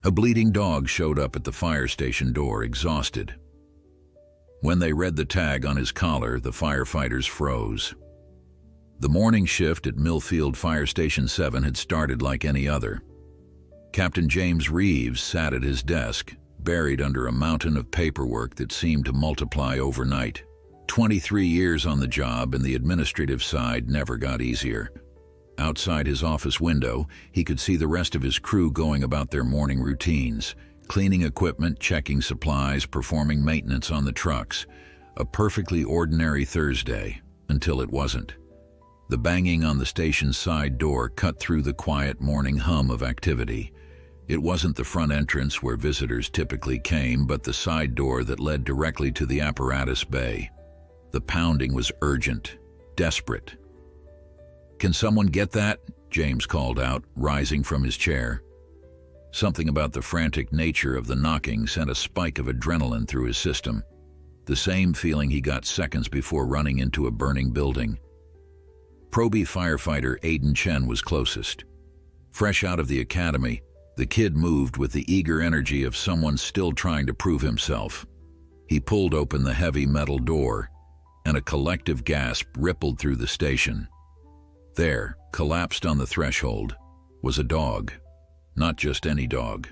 A bleeding dog showed up at the fire station door, exhausted. When they read the tag on his collar, the firefighters froze. The morning shift at Millfield Fire Station 7 had started like any other. Captain James Reeves sat at his desk, buried under a mountain of paperwork that seemed to multiply overnight. 23 years on the job, and the administrative side never got easier. Outside his office window, he could see the rest of his crew going about their morning routines, cleaning equipment, checking supplies, performing maintenance on the trucks. A perfectly ordinary Thursday, until it wasn't. The banging on the station's side door cut through the quiet morning hum of activity. It wasn't the front entrance where visitors typically came, but the side door that led directly to the apparatus bay. The pounding was urgent, desperate. "Can someone get that?" James called out, rising from his chair. Something about the frantic nature of the knocking sent a spike of adrenaline through his system, the same feeling he got seconds before running into a burning building. Proby firefighter Aiden Chen was closest. Fresh out of the academy, the kid moved with the eager energy of someone still trying to prove himself. He pulled open the heavy metal door, and a collective gasp rippled through the station. There, collapsed on the threshold, was a dog. Not just any dog.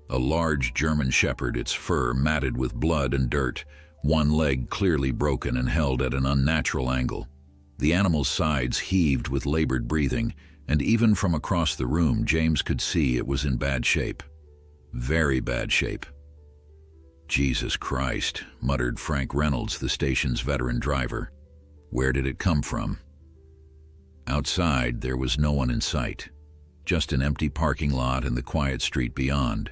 A large German shepherd, its fur matted with blood and dirt, one leg clearly broken and held at an unnatural angle. The animal's sides heaved with labored breathing, and even from across the room, James could see it was in bad shape. Very bad shape. "Jesus Christ," muttered Frank Reynolds, the station's veteran driver. "Where did it come from?" Outside, there was no one in sight. Just an empty parking lot and the quiet street beyond.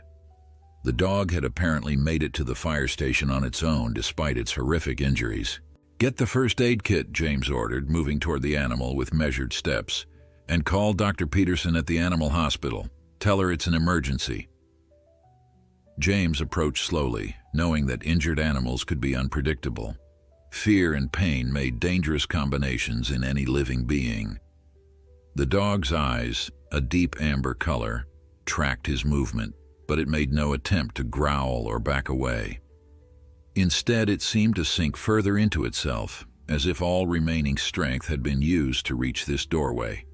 The dog had apparently made it to the fire station on its own, despite its horrific injuries. "Get the first aid kit," James ordered, moving toward the animal with measured steps. "And call Dr. Peterson at the animal hospital. Tell her it's an emergency." James approached slowly, knowing that injured animals could be unpredictable. Fear and pain made dangerous combinations in any living being. The dog's eyes, a deep amber color, tracked his movement, but it made no attempt to growl or back away. Instead, it seemed to sink further into itself, as if all remaining strength had been used to reach this doorway.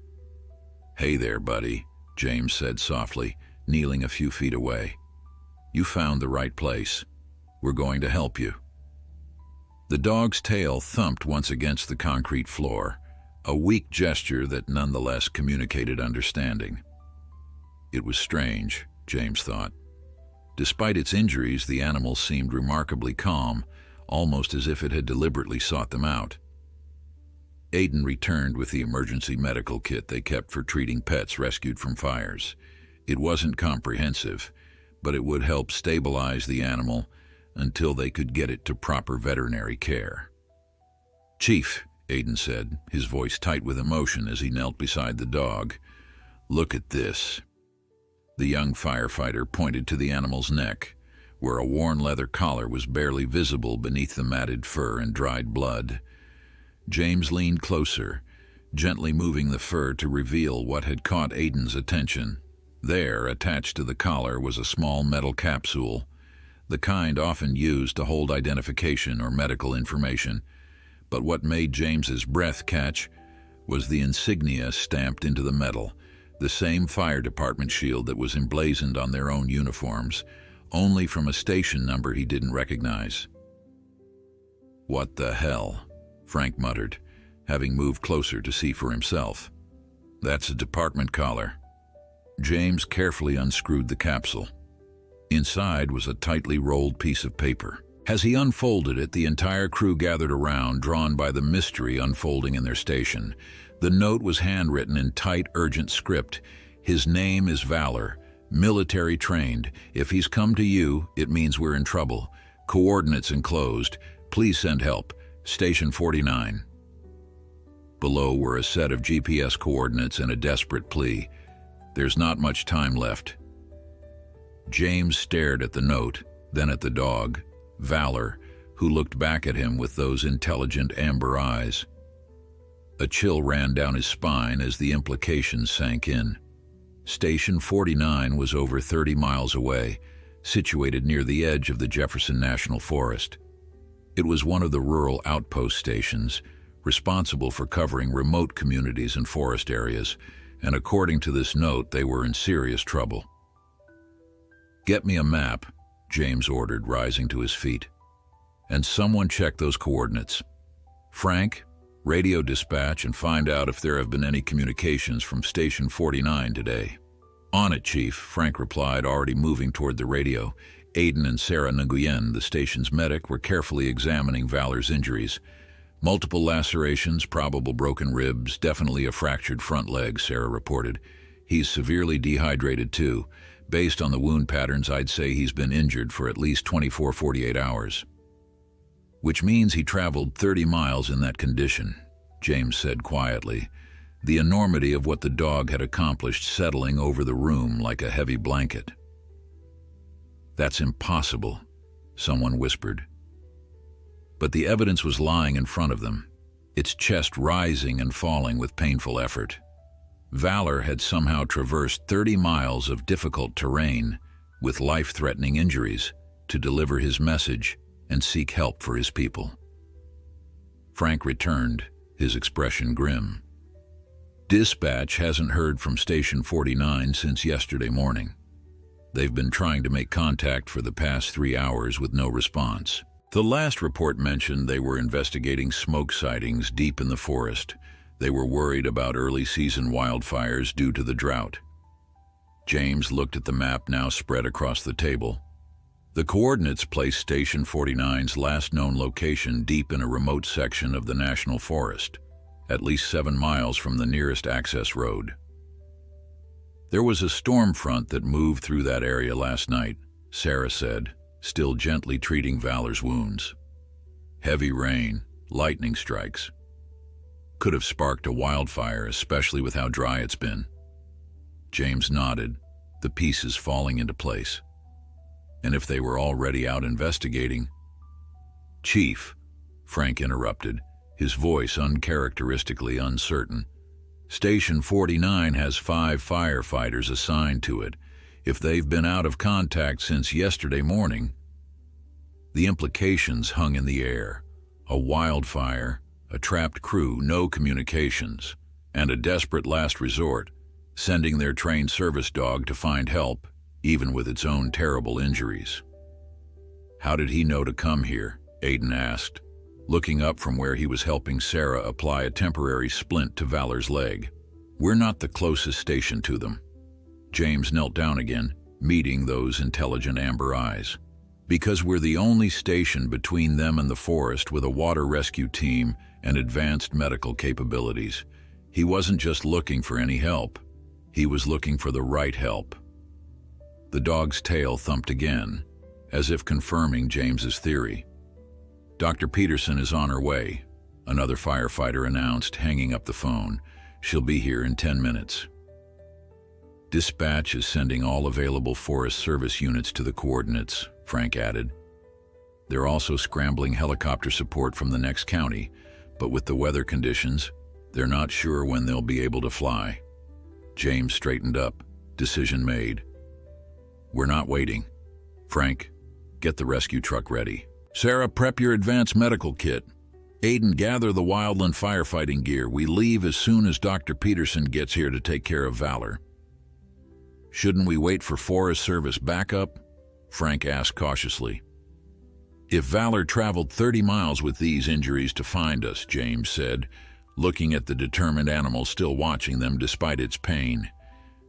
"Hey there, buddy," James said softly, kneeling a few feet away. "You found the right place. We're going to help you." The dog's tail thumped once against the concrete floor, a weak gesture that nonetheless communicated understanding. It was strange, James thought. Despite its injuries, the animal seemed remarkably calm, almost as if it had deliberately sought them out. Aiden returned with the emergency medical kit they kept for treating pets rescued from fires. It wasn't comprehensive, but it would help stabilize the animal until they could get it to proper veterinary care. "Chief," Aiden said, his voice tight with emotion as he knelt beside the dog, "look at this." The young firefighter pointed to the animal's neck, where a worn leather collar was barely visible beneath the matted fur and dried blood. James leaned closer, gently moving the fur to reveal what had caught Aiden's attention. There, attached to the collar, was a small metal capsule, the kind often used to hold identification or medical information. But what made James's breath catch was the insignia stamped into the metal, the same fire department shield that was emblazoned on their own uniforms, only from a station number he didn't recognize. "What the hell?" Frank muttered, having moved closer to see for himself. "That's a department collar." James carefully unscrewed the capsule. Inside was a tightly rolled piece of paper. As he unfolded it, the entire crew gathered around, drawn by the mystery unfolding in their station. The note was handwritten in tight, urgent script. "His name is Valor, military trained. If he's come to you, it means we're in trouble. Coordinates enclosed. Please send help. Station 49. Below were a set of GPS coordinates and a desperate plea. "There's not much time left." James stared at the note, then at the dog, Valor, who looked back at him with those intelligent amber eyes. A chill ran down his spine as the implications sank in. Station 49 was over 30 miles away, situated near the edge of the Jefferson National Forest. It was one of the rural outpost stations, responsible for covering remote communities and forest areas, and according to this note, they were in serious trouble. "Get me a map," James ordered, rising to his feet. "And someone check those coordinates. Frank, radio dispatch and find out if there have been any communications from Station 49 today." "On it, Chief," Frank replied, already moving toward the radio. Aiden and Sarah Nguyen, the station's medic, were carefully examining Valor's injuries. "Multiple lacerations, probable broken ribs, definitely a fractured front leg," Sarah reported. "He's severely dehydrated too. Based on the wound patterns, I'd say he's been injured for at least 24-48 hours. "Which means he traveled 30 miles in that condition," James said quietly, the enormity of what the dog had accomplished settling over the room like a heavy blanket. "That's impossible," someone whispered. But the evidence was lying in front of them, its chest rising and falling with painful effort. Valor had somehow traversed 30 miles of difficult terrain with life-threatening injuries to deliver his message and seek help for his people. Frank returned, his expression grim. "Dispatch hasn't heard from Station 49 since yesterday morning. They've been trying to make contact for the past 3 hours with no response. The last report mentioned they were investigating smoke sightings deep in the forest. They were worried about early-season wildfires due to the drought." James looked at the map now spread across the table. The coordinates placed Station 49's last known location deep in a remote section of the National Forest, at least 7 miles from the nearest access road. "There was a storm front that moved through that area last night," Sarah said, still gently treating Valor's wounds. "Heavy rain, lightning strikes. Could have sparked a wildfire, especially with how dry it's been." James nodded, the pieces falling into place. "And if they were already out investigating—" "Chief," Frank interrupted, his voice uncharacteristically uncertain. "Station 49 has 5 firefighters assigned to it. If they've been out of contact since yesterday morning—" The implications hung in the air. A wildfire, a trapped crew, no communications, and a desperate last resort, sending their trained service dog to find help, even with its own terrible injuries. "How did he know to come here?" Aiden asked, looking up from where he was helping Sarah apply a temporary splint to Valor's leg. "We're not the closest station to them." James knelt down again, meeting those intelligent amber eyes. "Because we're the only station between them and the forest with a water rescue team and advanced medical capabilities. He wasn't just looking for any help. He was looking for the right help." The dog's tail thumped again, as if confirming James's theory. "Dr. Peterson is on her way," another firefighter announced, hanging up the phone. "She'll be here in 10 minutes. "Dispatch is sending all available Forest Service units to the coordinates," Frank added. "They're also scrambling helicopter support from the next county, but with the weather conditions, they're not sure when they'll be able to fly." James straightened up, decision made. "We're not waiting. Frank, get the rescue truck ready. Sarah, prep your advanced medical kit. Aiden, gather the wildland firefighting gear. We leave as soon as Dr. Peterson gets here to take care of Valor." "Shouldn't we wait for Forest Service backup?" Frank asked cautiously. "If Valor traveled 30 miles with these injuries to find us," James said, looking at the determined animal still watching them despite its pain,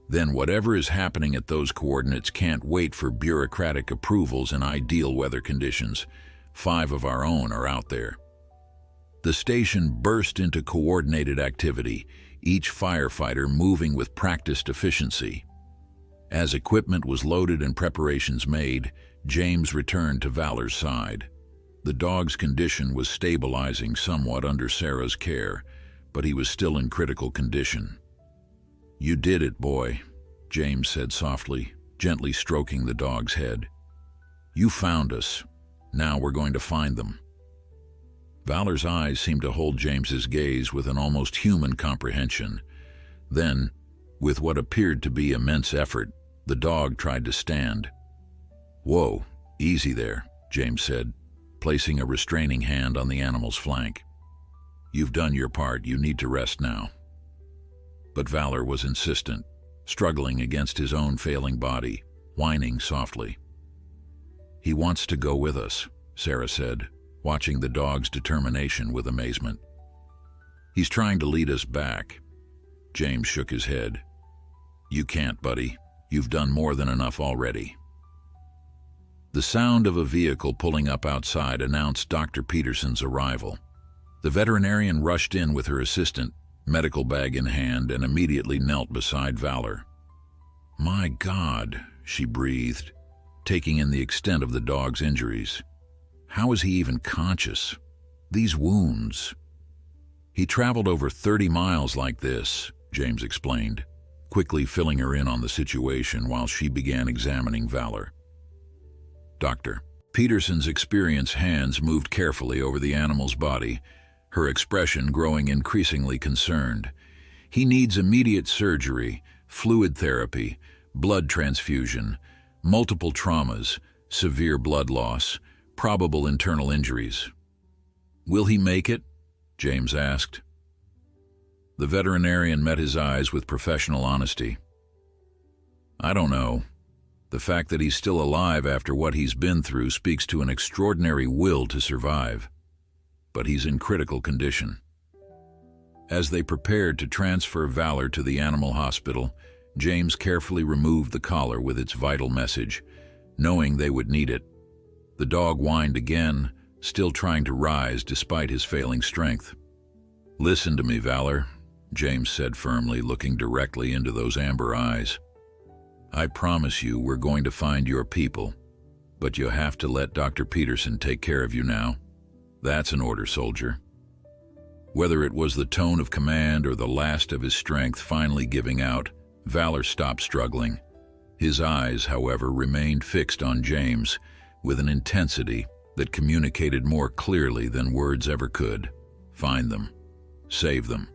"then whatever is happening at those coordinates can't wait for bureaucratic approvals and ideal weather conditions. 5 of our own are out there." The station burst into coordinated activity, each firefighter moving with practiced efficiency. As equipment was loaded and preparations made, James returned to Valor's side. The dog's condition was stabilizing somewhat under Sarah's care, but he was still in critical condition. "You did it, boy," James said softly, gently stroking the dog's head. "You found us. Now we're going to find them." Valor's eyes seemed to hold James's gaze with an almost human comprehension. Then, With what appeared to be immense effort, the dog tried to stand. "Whoa, easy there," James said, placing a restraining hand on the animal's flank. "You've done your part, you need to rest now." But Valor was insistent, struggling against his own failing body, whining softly. "He wants to go with us," Sarah said, watching the dog's determination with amazement. "He's trying to lead us back." James shook his head. "You can't, buddy. You've done more than enough already." The sound of a vehicle pulling up outside announced Dr. Peterson's arrival. The veterinarian rushed in with her assistant, medical bag in hand, and immediately knelt beside Valor. "My God," she breathed, taking in the extent of the dog's injuries. "How is he even conscious? These wounds." "He traveled over 30 miles like this," James explained, quickly filling her in on the situation while she began examining Valor. Dr. Peterson's experienced hands moved carefully over the animal's body, her expression growing increasingly concerned. "He needs immediate surgery, fluid therapy, blood transfusion, multiple traumas, severe blood loss, probable internal injuries." "Will he make it?" James asked. The veterinarian met his eyes with professional honesty. "I don't know. The fact that he's still alive after what he's been through speaks to an extraordinary will to survive. But he's in critical condition." As they prepared to transfer Valor to the animal hospital, James carefully removed the collar with its vital message, knowing they would need it. The dog whined again, still trying to rise despite his failing strength. "Listen to me, Valor," James said firmly, looking directly into those amber eyes. "I promise you we're going to find your people, but you have to let Dr. Peterson take care of you now. That's an order, soldier." Whether it was the tone of command or the last of his strength finally giving out, Valor stopped struggling. His eyes, however, remained fixed on James with an intensity that communicated more clearly than words ever could. Find them. Save them.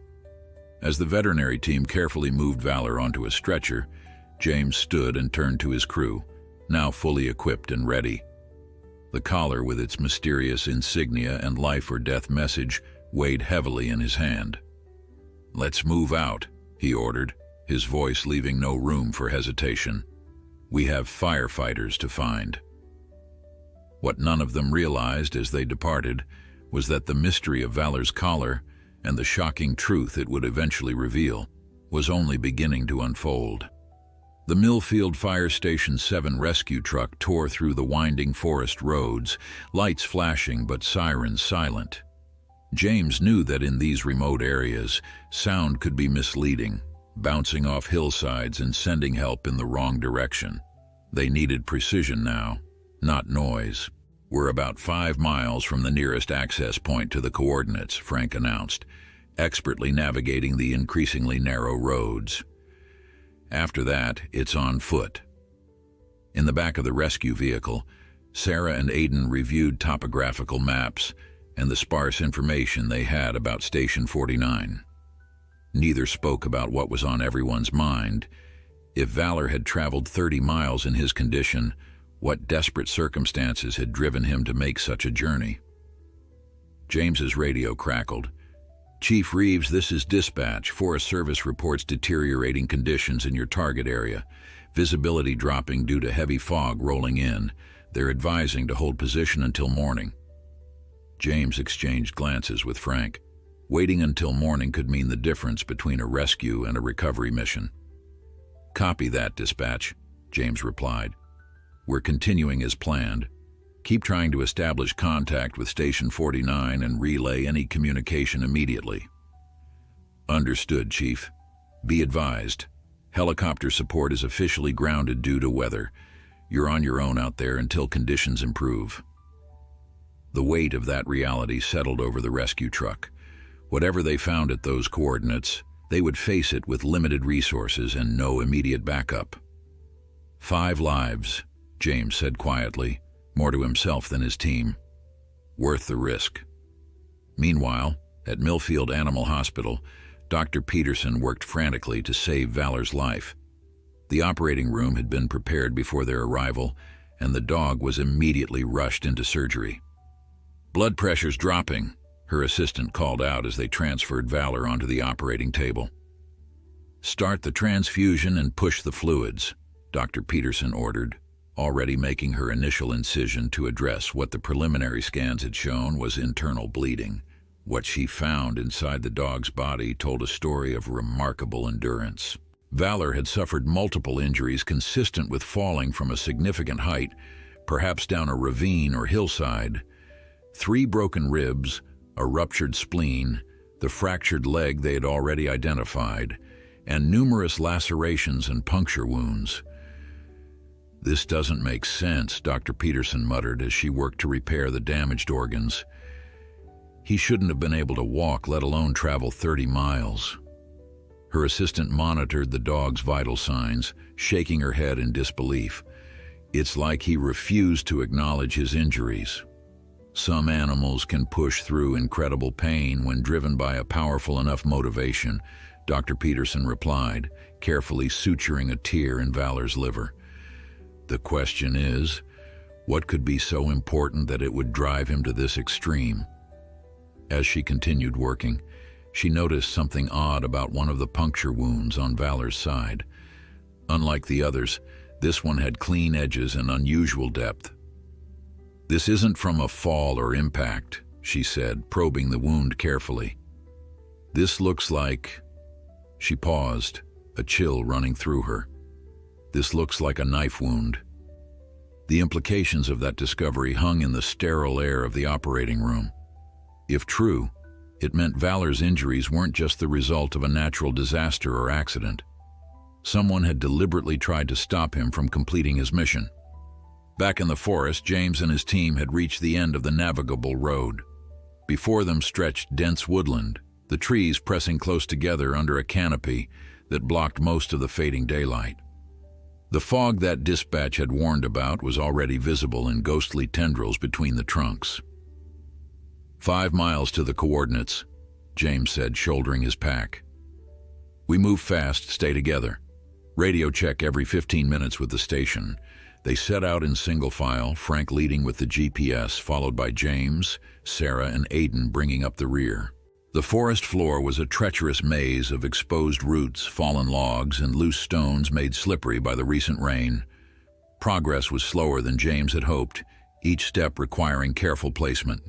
As the veterinary team carefully moved Valor onto a stretcher, James stood and turned to his crew, now fully equipped and ready. The collar with its mysterious insignia and life-or-death message weighed heavily in his hand. "Let's move out," he ordered, his voice leaving no room for hesitation. "We have firefighters to find." What none of them realized as they departed was that the mystery of Valor's collar and the shocking truth it would eventually reveal was only beginning to unfold. The Millfield Fire Station 7 rescue truck tore through the winding forest roads, lights flashing but sirens silent. James knew that in these remote areas, sound could be misleading, bouncing off hillsides and sending help in the wrong direction. They needed precision now, not noise. "We're about 5 miles from the nearest access point to the coordinates," Frank announced, expertly navigating the increasingly narrow roads. "After that, it's on foot." In the back of the rescue vehicle, Sarah and Aidan reviewed topographical maps and the sparse information they had about Station 49. Neither spoke about what was on everyone's mind. If Valor had traveled 30 miles in his condition, what desperate circumstances had driven him to make such a journey? James's radio crackled. "Chief Reeves, this is dispatch. Forest Service reports deteriorating conditions in your target area. Visibility dropping due to heavy fog rolling in. They're advising to hold position until morning." James exchanged glances with Frank. Waiting until morning could mean the difference between a rescue and a recovery mission. "Copy that, dispatch," James replied. "We're continuing as planned. Keep trying to establish contact with Station 49 and relay any communication immediately." "Understood, Chief. Be advised. Helicopter support is officially grounded due to weather. You're on your own out there until conditions improve." The weight of that reality settled over the rescue truck. Whatever they found at those coordinates, they would face it with limited resources and no immediate backup. 5 lives, James said quietly, more to himself than his team. Worth the risk. Meanwhile, at Millfield Animal Hospital, Dr. Peterson worked frantically to save Valor's life. The operating room had been prepared before their arrival, and the dog was immediately rushed into surgery. "Blood pressure's dropping," her assistant called out as they transferred Valor onto the operating table. "Start the transfusion and push the fluids," Dr. Peterson ordered, already making her initial incision to address what the preliminary scans had shown was internal bleeding. What she found inside the dog's body told a story of remarkable endurance. Valor had suffered multiple injuries consistent with falling from a significant height, perhaps down a ravine or hillside. 3 broken ribs, a ruptured spleen, the fractured leg they had already identified, and numerous lacerations and puncture wounds. "This doesn't make sense," Dr. Peterson muttered as she worked to repair the damaged organs. "He shouldn't have been able to walk, let alone travel 30 miles. Her assistant monitored the dog's vital signs, shaking her head in disbelief. It's like he refused to acknowledge his injuries. Some animals can push through incredible pain when driven by a powerful enough motivation, Dr. Peterson replied, carefully suturing a tear in Valor's liver. The question is, what could be so important that it would drive him to this extreme? As she continued working, she noticed something odd about one of the puncture wounds on Valor's side. Unlike the others, this one had clean edges and unusual depth. "This isn't from a fall or impact," she said, probing the wound carefully. "This looks like..." She paused, a chill running through her. "This looks like a knife wound." The implications of that discovery hung in the sterile air of the operating room. If true, it meant Valor's injuries weren't just the result of a natural disaster or accident. Someone had deliberately tried to stop him from completing his mission. Back in the forest, James and his team had reached the end of the navigable road. Before them stretched dense woodland, the trees pressing close together under a canopy that blocked most of the fading daylight. The fog that dispatch had warned about was already visible in ghostly tendrils between the trunks. 5 miles to the coordinates, James said, shouldering his pack. "We move fast, stay together. Radio check every 15 minutes with the station." They set out in single file, Frank leading with the GPS, followed by James, Sarah, and Aidan bringing up the rear. The forest floor was a treacherous maze of exposed roots, fallen logs, and loose stones made slippery by the recent rain. Progress was slower than James had hoped, each step requiring careful placement.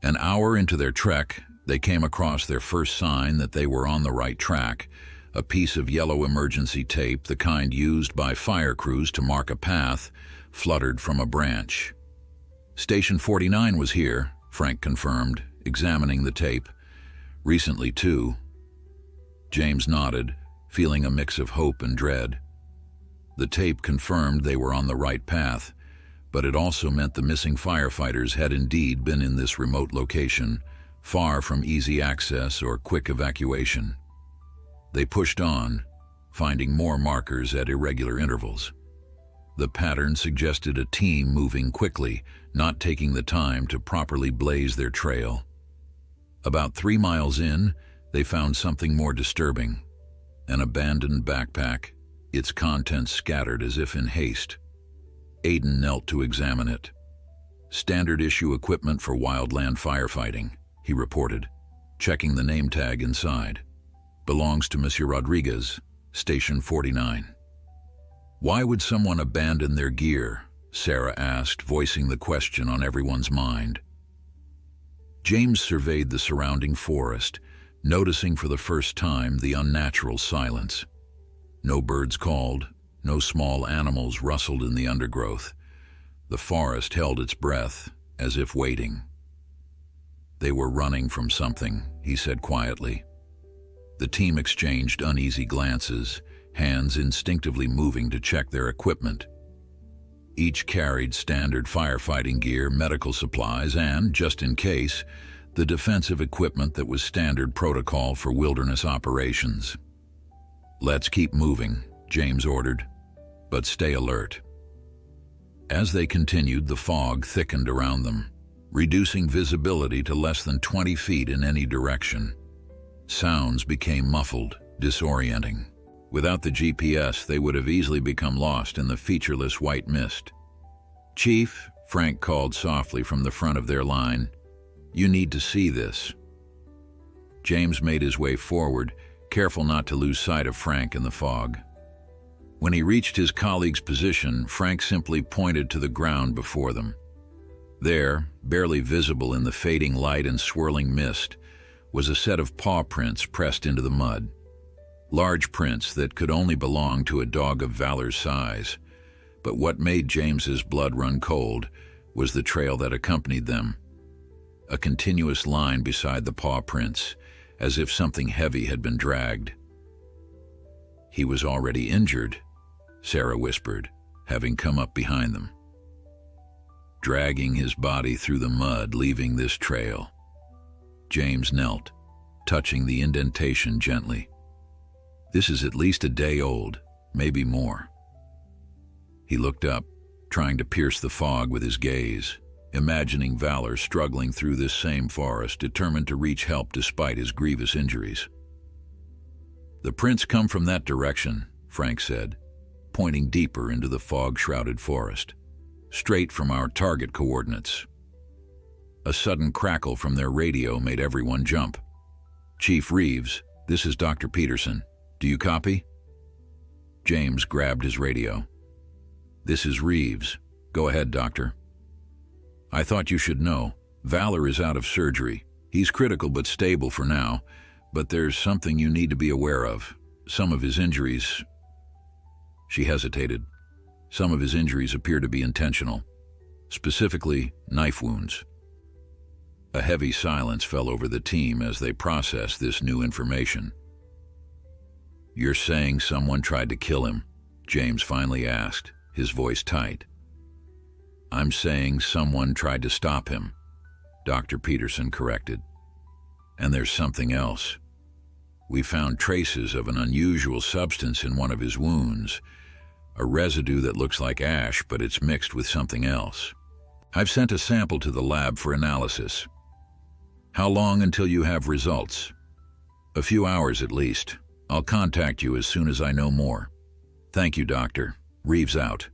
An hour into their trek, they came across their first sign that they were on the right track, a piece of yellow emergency tape, the kind used by fire crews to mark a path, fluttered from a branch. "Station 49 was here," Frank confirmed, examining the tape. "Recently, too." James nodded, feeling a mix of hope and dread. The tape confirmed they were on the right path, but it also meant the missing firefighters had indeed been in this remote location, far from easy access or quick evacuation. They pushed on, finding more markers at irregular intervals. The pattern suggested a team moving quickly, not taking the time to properly blaze their trail. About 3 miles in, they found something more disturbing: an abandoned backpack, its contents scattered as if in haste. Aidan knelt to examine it. "Standard issue equipment for wildland firefighting," he reported, checking the name tag inside. "Belongs to Monsieur Rodriguez, Station 49. "Why would someone abandon their gear?" Sarah asked, voicing the question on everyone's mind. James surveyed the surrounding forest, noticing for the first time the unnatural silence. No birds called, no small animals rustled in the undergrowth. The forest held its breath, as if waiting. "They were running from something," he said quietly. The team exchanged uneasy glances, hands instinctively moving to check their equipment. Each carried standard firefighting gear, medical supplies, and, just in case, the defensive equipment that was standard protocol for wilderness operations. "Let's keep moving," James ordered, "but stay alert." As they continued, the fog thickened around them, reducing visibility to less than 20 feet in any direction. Sounds became muffled, disorienting. Without the GPS, they would have easily become lost in the featureless white mist. "Chief," Frank called softly from the front of their line, "you need to see this." James made his way forward, careful not to lose sight of Frank in the fog. When he reached his colleague's position, Frank simply pointed to the ground before them. There, barely visible in the fading light and swirling mist, was a set of paw prints pressed into the mud. Large prints that could only belong to a dog of Valor's size. But what made James's blood run cold was the trail that accompanied them. A continuous line beside the paw prints, as if something heavy had been dragged. "He was already injured," Sarah whispered, having come up behind them. "Dragging his body through the mud, leaving this trail." James knelt, touching the indentation gently. "This is at least a day old, maybe more." He looked up, trying to pierce the fog with his gaze, imagining Valor struggling through this same forest, determined to reach help despite his grievous injuries. "The prints come from that direction," Frank said, pointing deeper into the fog-shrouded forest. "Straight from our target coordinates." A sudden crackle from their radio made everyone jump. "Chief Reeves, this is Dr. Peterson. Do you copy?" James grabbed his radio. "This is Reeves. Go ahead, Doctor." "I thought you should know. Valor is out of surgery. He's critical but stable for now, but there's something you need to be aware of. Some of his injuries..." She hesitated. "Some of his injuries appear to be intentional. Specifically, knife wounds." A heavy silence fell over the team as they processed this new information. "You're saying someone tried to kill him?" James finally asked, his voice tight. "I'm saying someone tried to stop him," Dr. Peterson corrected. "And there's something else. We found traces of an unusual substance in one of his wounds, a residue that looks like ash, but it's mixed with something else. I've sent a sample to the lab for analysis. How long until you have results?" "A few hours at least. I'll contact you as soon as I know more." "Thank you, Doctor. Reeves out."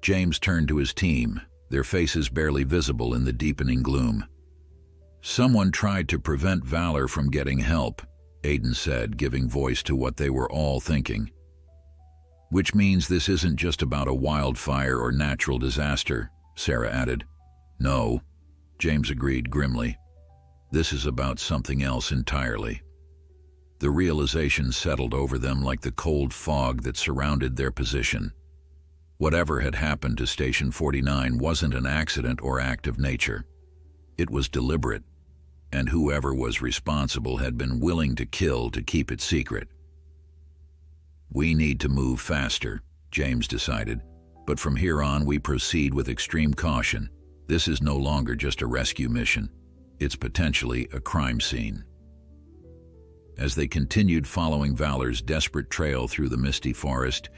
James turned to his team, their faces barely visible in the deepening gloom. "Someone tried to prevent Valor from getting help," Aiden said, giving voice to what they were all thinking. "Which means this isn't just about a wildfire or natural disaster," Sarah added. "No," James agreed grimly. "This is about something else entirely." The realization settled over them like the cold fog that surrounded their position. Whatever had happened to Station 49 wasn't an accident or act of nature. It was deliberate, and whoever was responsible had been willing to kill to keep it secret. "We need to move faster," James decided, "but from here on we proceed with extreme caution. This is no longer just a rescue mission. It's potentially a crime scene." As they continued following Valor's desperate trail through the misty forest,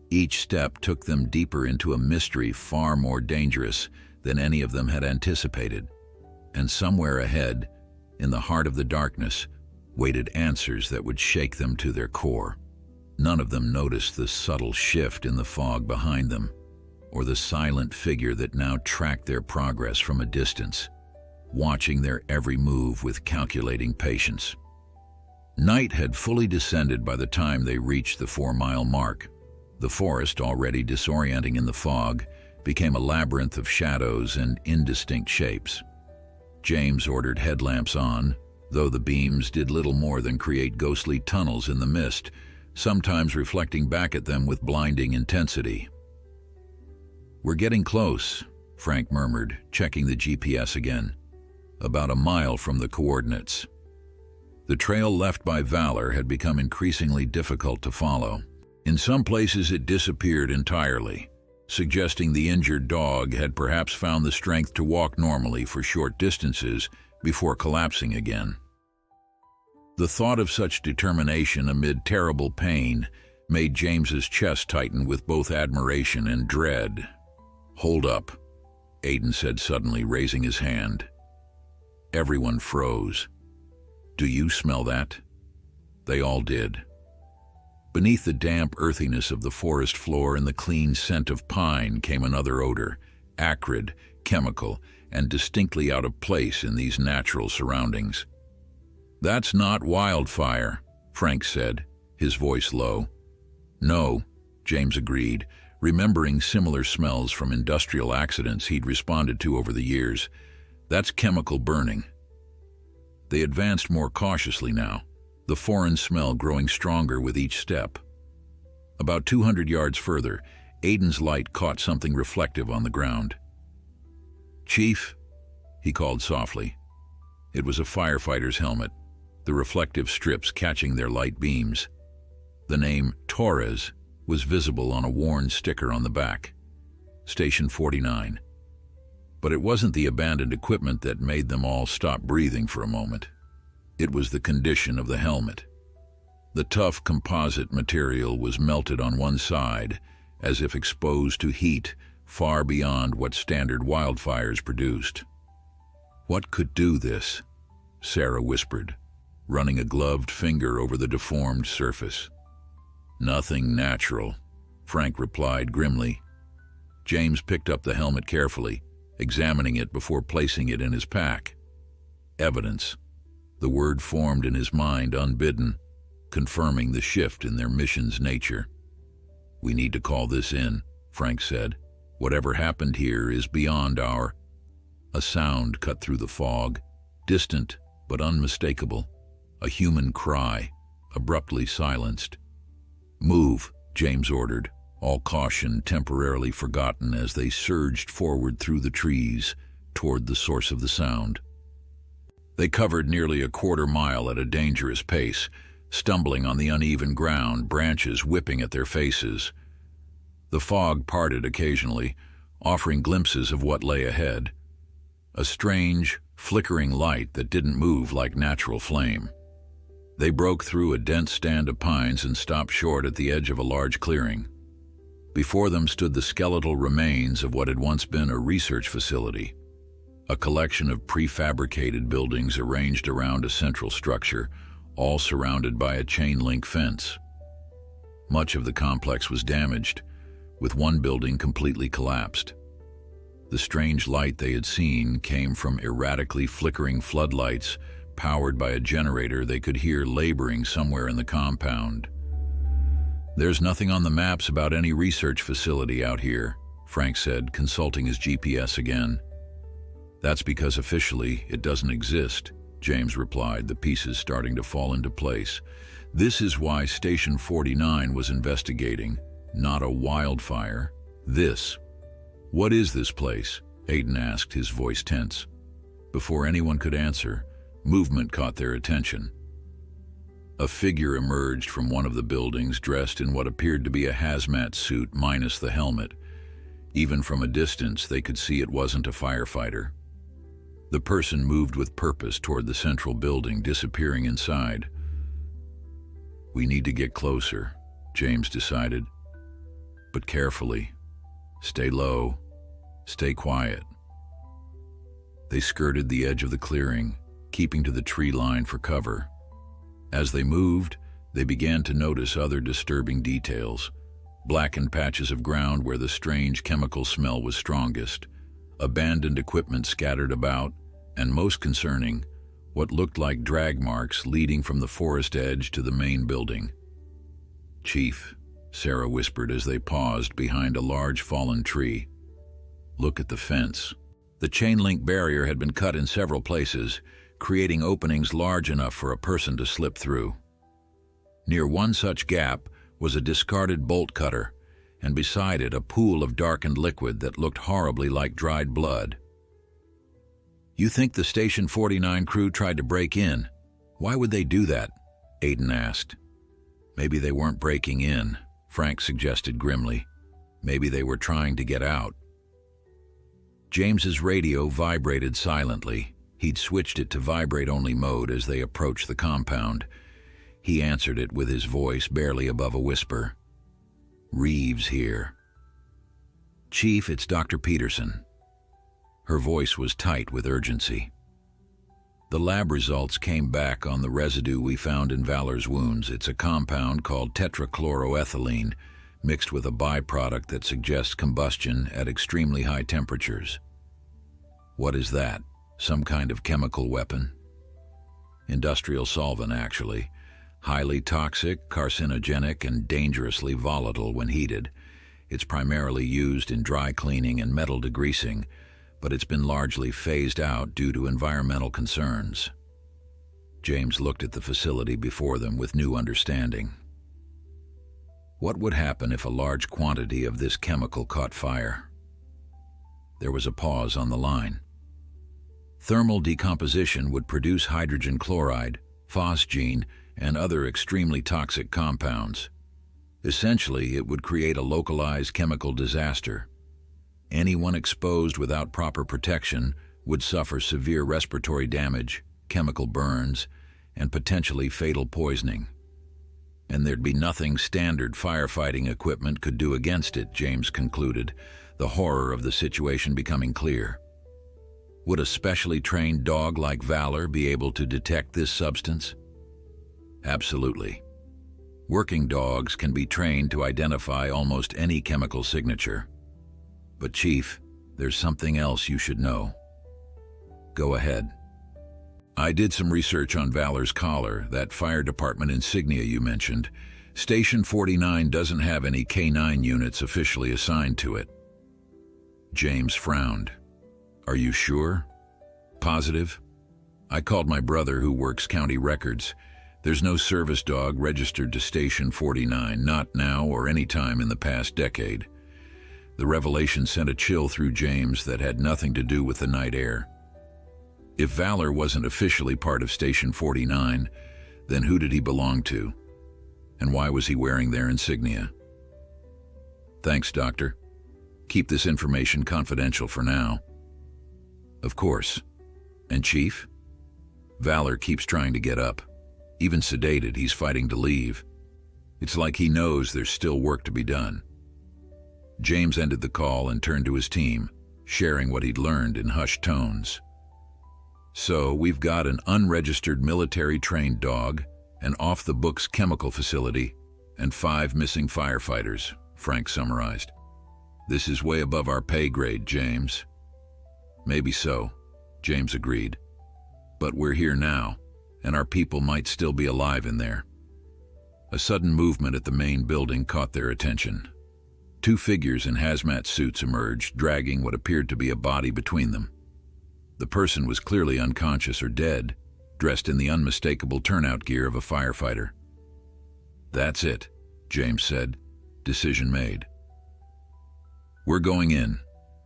each step took them deeper into a mystery far more dangerous than any of them had anticipated. And somewhere ahead, in the heart of the darkness, waited answers that would shake them to their core. None of them noticed the subtle shift in the fog behind them, or the silent figure that now tracked their progress from a distance, watching their every move with calculating patience. Night had fully descended by the time they reached the 4-mile mark. The forest, already disorienting in the fog, became a labyrinth of shadows and indistinct shapes. James ordered headlamps on, though the beams did little more than create ghostly tunnels in the mist, sometimes reflecting back at them with blinding intensity. "We're getting close," Frank murmured, checking the GPS again. "About a mile from the coordinates." The trail left by Valor had become increasingly difficult to follow. In some places it disappeared entirely, suggesting the injured dog had perhaps found the strength to walk normally for short distances before collapsing again. The thought of such determination amid terrible pain made James's chest tighten with both admiration and dread. "Hold up," Aiden said suddenly, raising his hand. Everyone froze. "Do you smell that?" They all did. Beneath the damp earthiness of the forest floor and the clean scent of pine came another odor, acrid, chemical, and distinctly out of place in these natural surroundings. "That's not wildfire," Frank said, his voice low. "No," James agreed, remembering similar smells from industrial accidents he'd responded to over the years. "That's chemical burning." They advanced more cautiously now, the foreign smell growing stronger with each step. About 200 yards further, Aiden's light caught something reflective on the ground. "Chief," he called softly. It was a firefighter's helmet, the reflective strips catching their light beams. The name Torres was visible on a worn sticker on the back. Station 49. But it wasn't the abandoned equipment that made them all stop breathing for a moment. It was the condition of the helmet. The tough composite material was melted on one side, as if exposed to heat far beyond what standard wildfires produced. "What could do this?" Sarah whispered, running a gloved finger over the deformed surface. "Nothing natural," Frank replied grimly. James picked up the helmet carefully, examining it before placing it in his pack. Evidence. The word formed in his mind unbidden, confirming the shift in their mission's nature. "We need to call this in," Frank said. "Whatever happened here is beyond our—" A sound cut through the fog, distant but unmistakable. A human cry, abruptly silenced. "Move," James ordered, all caution temporarily forgotten as they surged forward through the trees toward the source of the sound. They covered nearly a quarter-mile at a dangerous pace, stumbling on the uneven ground, branches whipping at their faces. The fog parted occasionally, offering glimpses of what lay ahead. A strange, flickering light that didn't move like natural flame. They broke through a dense stand of pines and stopped short at the edge of a large clearing. Before them stood the skeletal remains of what had once been a research facility, a collection of prefabricated buildings arranged around a central structure, all surrounded by a chain-link fence. Much of the complex was damaged, with one building completely collapsed. The strange light they had seen came from erratically flickering floodlights powered by a generator they could hear laboring somewhere in the compound. "There's nothing on the maps about any research facility out here," Frank said, consulting his GPS again. "That's because officially it doesn't exist," James replied, the pieces starting to fall into place. "This is why Station 49 was investigating, not a wildfire. This." "What is this place?" Aiden asked, his voice tense. Before anyone could answer, movement caught their attention. A figure emerged from one of the buildings dressed in what appeared to be a hazmat suit minus the helmet. Even from a distance, they could see it wasn't a firefighter. The person moved with purpose toward the central building, disappearing inside. "We need to get closer," James decided. "But carefully. Stay low. Stay quiet." They skirted the edge of the clearing, keeping to the tree line for cover. As they moved, they began to notice other disturbing details. Blackened patches of ground where the strange chemical smell was strongest, abandoned equipment scattered about, and most concerning, what looked like drag marks leading from the forest edge to the main building. "Chief," Sarah whispered as they paused behind a large fallen tree. "Look at the fence." The chain-link barrier had been cut in several places, creating openings large enough for a person to slip through. Near one such gap was a discarded bolt cutter, and beside it a pool of darkened liquid that looked horribly like dried blood. "You think the Station 49 crew tried to break in? Why would they do that?" Aiden asked. "Maybe they weren't breaking in," Frank suggested grimly. "Maybe they were trying to get out." James's radio vibrated silently. He'd switched it to vibrate-only mode as they approached the compound. He answered it with his voice barely above a whisper. "Reeves here." "Chief, it's Dr. Peterson." Her voice was tight with urgency. The lab results came back on the residue we found in Valor's wounds. It's a compound called tetrachloroethylene, mixed with a byproduct that suggests combustion at extremely high temperatures. What is that? Some kind of chemical weapon? Industrial solvent, actually. Highly toxic, carcinogenic, and dangerously volatile when heated. It's primarily used in dry cleaning and metal degreasing, but it's been largely phased out due to environmental concerns. James looked at the facility before them with new understanding. What would happen if a large quantity of this chemical caught fire? There was a pause on the line. Thermal decomposition would produce hydrogen chloride, phosgene, and other extremely toxic compounds. Essentially, it would create a localized chemical disaster. Anyone exposed without proper protection would suffer severe respiratory damage, chemical burns, and potentially fatal poisoning. And there'd be nothing standard firefighting equipment could do against it, James concluded, the horror of the situation becoming clear. Would a specially trained dog like Valor be able to detect this substance? Absolutely. Working dogs can be trained to identify almost any chemical signature. But Chief, there's something else you should know. Go ahead. I did some research on Valor's collar, that fire department insignia you mentioned. Station 49 doesn't have any K9 units officially assigned to it. James frowned. Are you sure? Positive? I called my brother who works county records. There's no service dog registered to Station 49, not now or any time in the past decade. The revelation sent a chill through James that had nothing to do with the night air. If Valor wasn't officially part of Station 49, then who did he belong to? And why was he wearing their insignia? Thanks, Doctor. Keep this information confidential for now. Of course. And Chief? Valor keeps trying to get up. Even sedated, he's fighting to leave. It's like he knows there's still work to be done. James ended the call and turned to his team, sharing what he'd learned in hushed tones. So, we've got an unregistered military-trained dog, an off-the-books chemical facility, and 5 missing firefighters, Frank summarized. This is way above our pay grade, James. Maybe so, James agreed. But we're here now, and our people might still be alive in there. A sudden movement at the main building caught their attention. 2 figures in hazmat suits emerged, dragging what appeared to be a body between them. The person was clearly unconscious or dead, dressed in the unmistakable turnout gear of a firefighter. That's it, James said. Decision made. We're going in.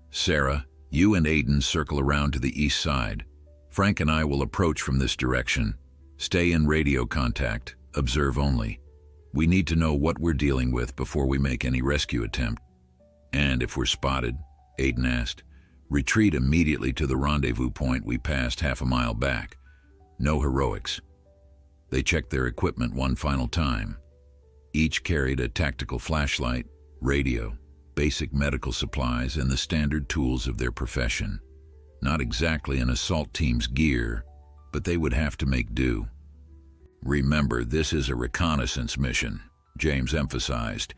Sarah, you and Aiden circle around to the east side. Frank and I will approach from this direction. Stay in radio contact. Observe only. We need to know what we're dealing with before we make any rescue attempt. And if we're spotted, Aiden asked, retreat immediately to the rendezvous point we passed half a mile back. No heroics. They checked their equipment one final time. Each carried a tactical flashlight, radio, basic medical supplies, and the standard tools of their profession. Not exactly an assault team's gear, but they would have to make do. Remember, this is a reconnaissance mission, James emphasized.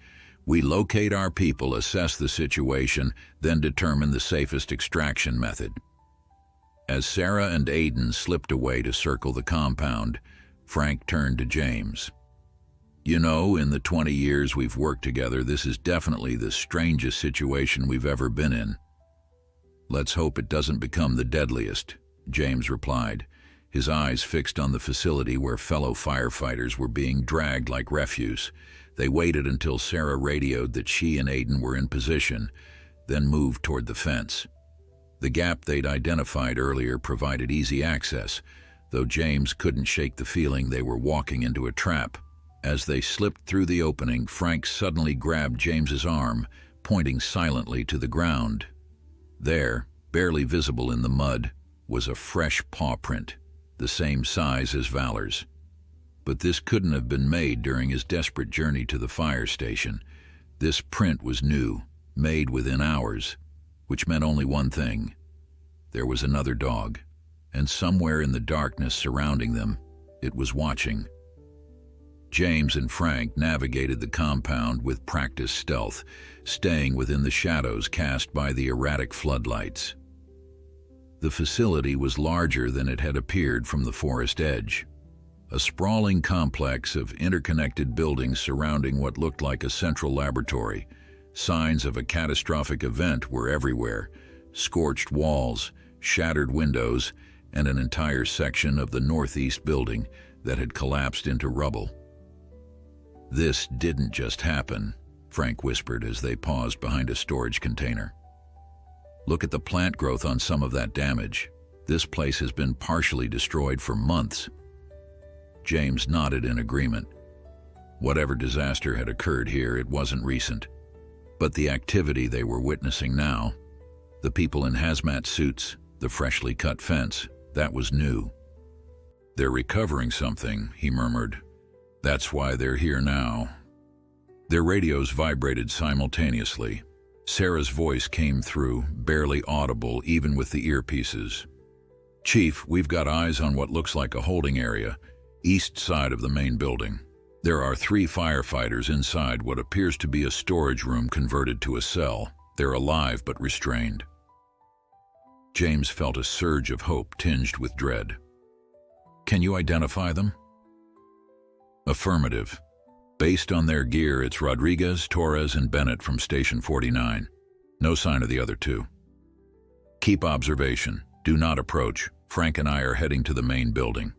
We locate our people, assess the situation, then determine the safest extraction method. As Sarah and Aiden slipped away to circle the compound, Frank turned to James. You know, in the 20 years we've worked together, this is definitely the strangest situation we've ever been in. Let's hope it doesn't become the deadliest, James replied, his eyes fixed on the facility where fellow firefighters were being dragged like refuse. They waited until Sarah radioed that she and Aiden were in position, then moved toward the fence. The gap they'd identified earlier provided easy access, though James couldn't shake the feeling they were walking into a trap. As they slipped through the opening, Frank suddenly grabbed James's arm, pointing silently to the ground. There, barely visible in the mud, was a fresh paw print, the same size as Valor's. But this couldn't have been made during his desperate journey to the fire station. This print was new, made within hours, which meant only one thing. There was another dog, and somewhere in the darkness surrounding them, it was watching. James and Frank navigated the compound with practiced stealth, staying within the shadows cast by the erratic floodlights. The facility was larger than it had appeared from the forest edge. A sprawling complex of interconnected buildings surrounding what looked like a central laboratory. Signs of a catastrophic event were everywhere: scorched walls, shattered windows, and an entire section of the northeast building that had collapsed into rubble. "This didn't just happen," Frank whispered as they paused behind a storage container. "Look at the plant growth on some of that damage. This place has been partially destroyed for months." James nodded in agreement. Whatever disaster had occurred here, it wasn't recent. But the activity they were witnessing now, the people in hazmat suits, the freshly cut fence, that was new. "They're recovering something," he murmured. "That's why they're here now." Their radios vibrated simultaneously. Sarah's voice came through, barely audible even with the earpieces. "Chief, we've got eyes on what looks like a holding area, east side of the main building. There are 3 firefighters inside what appears to be a storage room converted to a cell. They're alive but restrained." James felt a surge of hope tinged with dread. "Can you identify them?" "Affirmative. Based on their gear, it's Rodriguez, Torres, and Bennett from Station 49. No sign of the other 2. Keep observation. Do not approach. Frank and I are heading to the main building."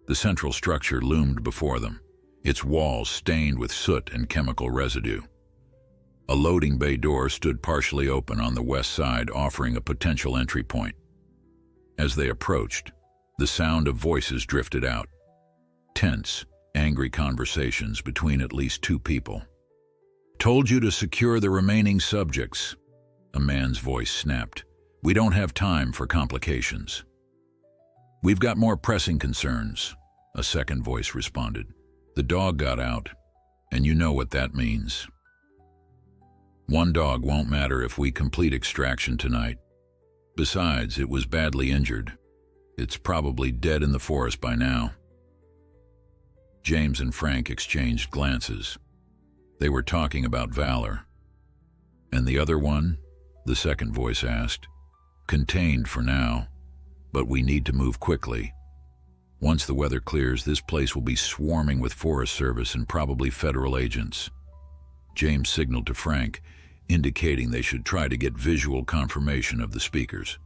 The central structure loomed before them, its walls stained with soot and chemical residue. A loading bay door stood partially open on the west side, offering a potential entry point. As they approached, the sound of voices drifted out. Tense, angry conversations between at least 2 people. "Told you to secure the remaining subjects," a man's voice snapped. "We don't have time for complications." "We've got more pressing concerns," a second voice responded. "The dog got out, and you know what that means. 1 dog won't matter if we complete extraction tonight. Besides, it was badly injured. It's probably dead in the forest by now." James and Frank exchanged glances. They were talking about Valor. "And the other one?" the second voice asked. "Contained for now. But we need to move quickly. Once the weather clears, this place will be swarming with Forest Service and probably federal agents." James signaled to Frank, indicating they should try to get visual confirmation of the speakers.